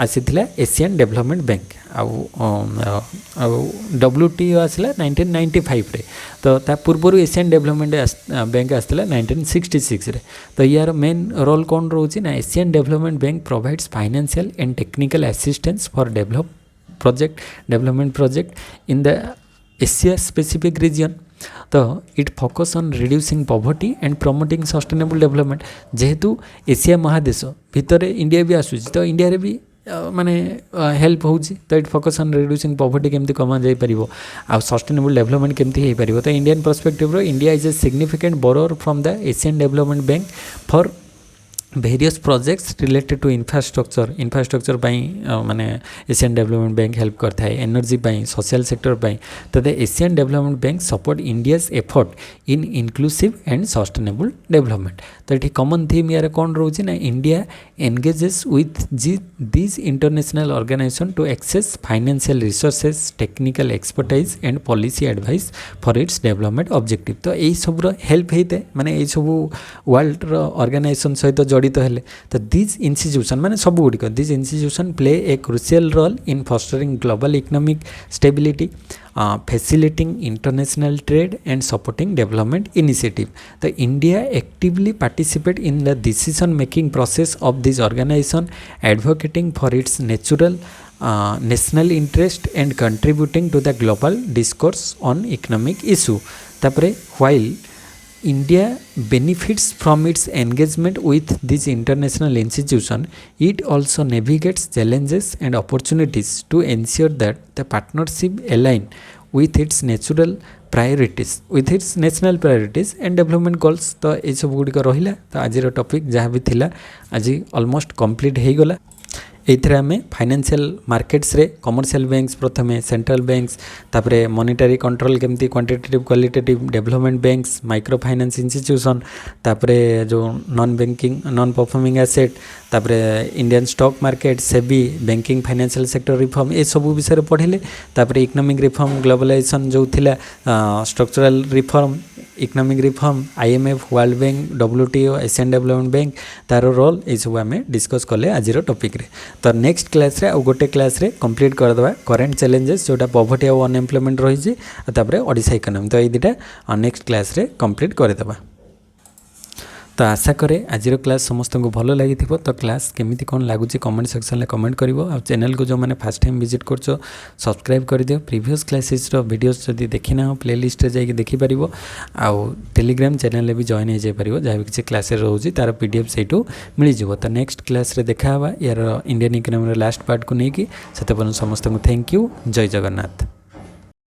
आसीथिला एशियन डेवलपमेंट बैंक आउ WTO आसला 1995 रे तो ता पूर्व एशियन डेवलपमेंट बैंक आसला 1966 रे तो यार मेन रोल कौन रोची ना Asian development bank provides financial and technical assistance for development project in the Asia specific region तो it focus on reducing poverty and promoting sustainable development जेहेतु एशिया महादेश भितर इंडिया भी आसूची तो इंडिया रे भी माने हेल्प होची तो it focus on reducing poverty केमती कमा जाई परिबो आ सस्टेनेबल डेवलपमेंट केमती हे परिबो तो इंडियन पर्सपेक्टिव रो India is a significant borrower from the Asian development Bank for various projects related to infrastructure माने एशियन डेवलपमेंट बैंक हेल्प करता है एनर्जी सोशल सेक्टर तो the Asian development Bank support India's effort in inclusive and sustainable development तो ये common theme यार कौन रोचे ना India engages with this international organization to access financial resources technical expertise and policy advice for its development objective तो यही सब help होते माने यही सब वर्ल्ड ऑर्गेनाइजेशन सहित जड़ित हेले तो दिस इंस्टीट्यूशन माने सब गुड़िक this institution play a crucial role in fostering global economic stability facilitating international trade and supporting development initiative. The India actively participate in the decision making process of this organization, advocating for its national interest and contributing to the global discourse on economic issue. Tapre while India benefits from its engagement with this international institution, it also navigates challenges and opportunities to ensure that the partnership align with its national priorities and development goals. तो ये सब गुड़िक रहा तो आज topic जहाँ भी थिला आज ऑलमोस्ट कंप्लीट हो गला। एथिरे आमे फाइनेंशियल मार्केट्स रे कमर्शियल बैंक्स प्रथमे सेंट्रल बैंक्स तापरे मॉनिटरी कंट्रोल केमती quantitative qualitative development banks micro finance institution तापरे जो non banking non performing asset तापरे Indian stock market SEBI banking financial sector reform ये सब विषय पढ़िले तापरे इकोनॉमिक रिफॉर्म ग्लोबलाइजेशन जो थिला structural reform economic reform IMF world bank WTO Asian development bank तार रोल ये सब आम डिस्कस कले आज टॉपिक रे। तो नेक्स्ट क्लास रे गोटे क्लास रे कंप्लीट करदे करेन्ट चैलेंजेस जोटा पॉवर्टी और अनएम्प्लॉयमेंट रही ओडिशा इकोनॉमी। तो ये नेक्स्ट क्लास रे कंप्लीट करदे। तो आशा करे आज क्लास समस्त को भल लगी तो क्लास केमिति कौन लगुच कमेंट सेक्शन में कमेंट करिवो। आ चैनल को जो मैंने फर्स्ट टाइम विजिट करछो सब्सक्राइब कर दियो। प्रीवियस क्लासेस रो वीडियोस जदी देखिना हो प्लेलिस्ट रे जाई देखि परिवो। आ टेलीग्राम चैनल रे भी जॉइन हो जाय परिवो जहाँ भी किसी क्लास रोची तार पीडीएफ सेठू मिल जिवो। तो नेक्स्ट क्लास रे देखा हवा यार इंडियन इकोनॉमी लास्ट पार्ट को लेकिन से समस्त को थैंक यू। जय जगन्नाथ।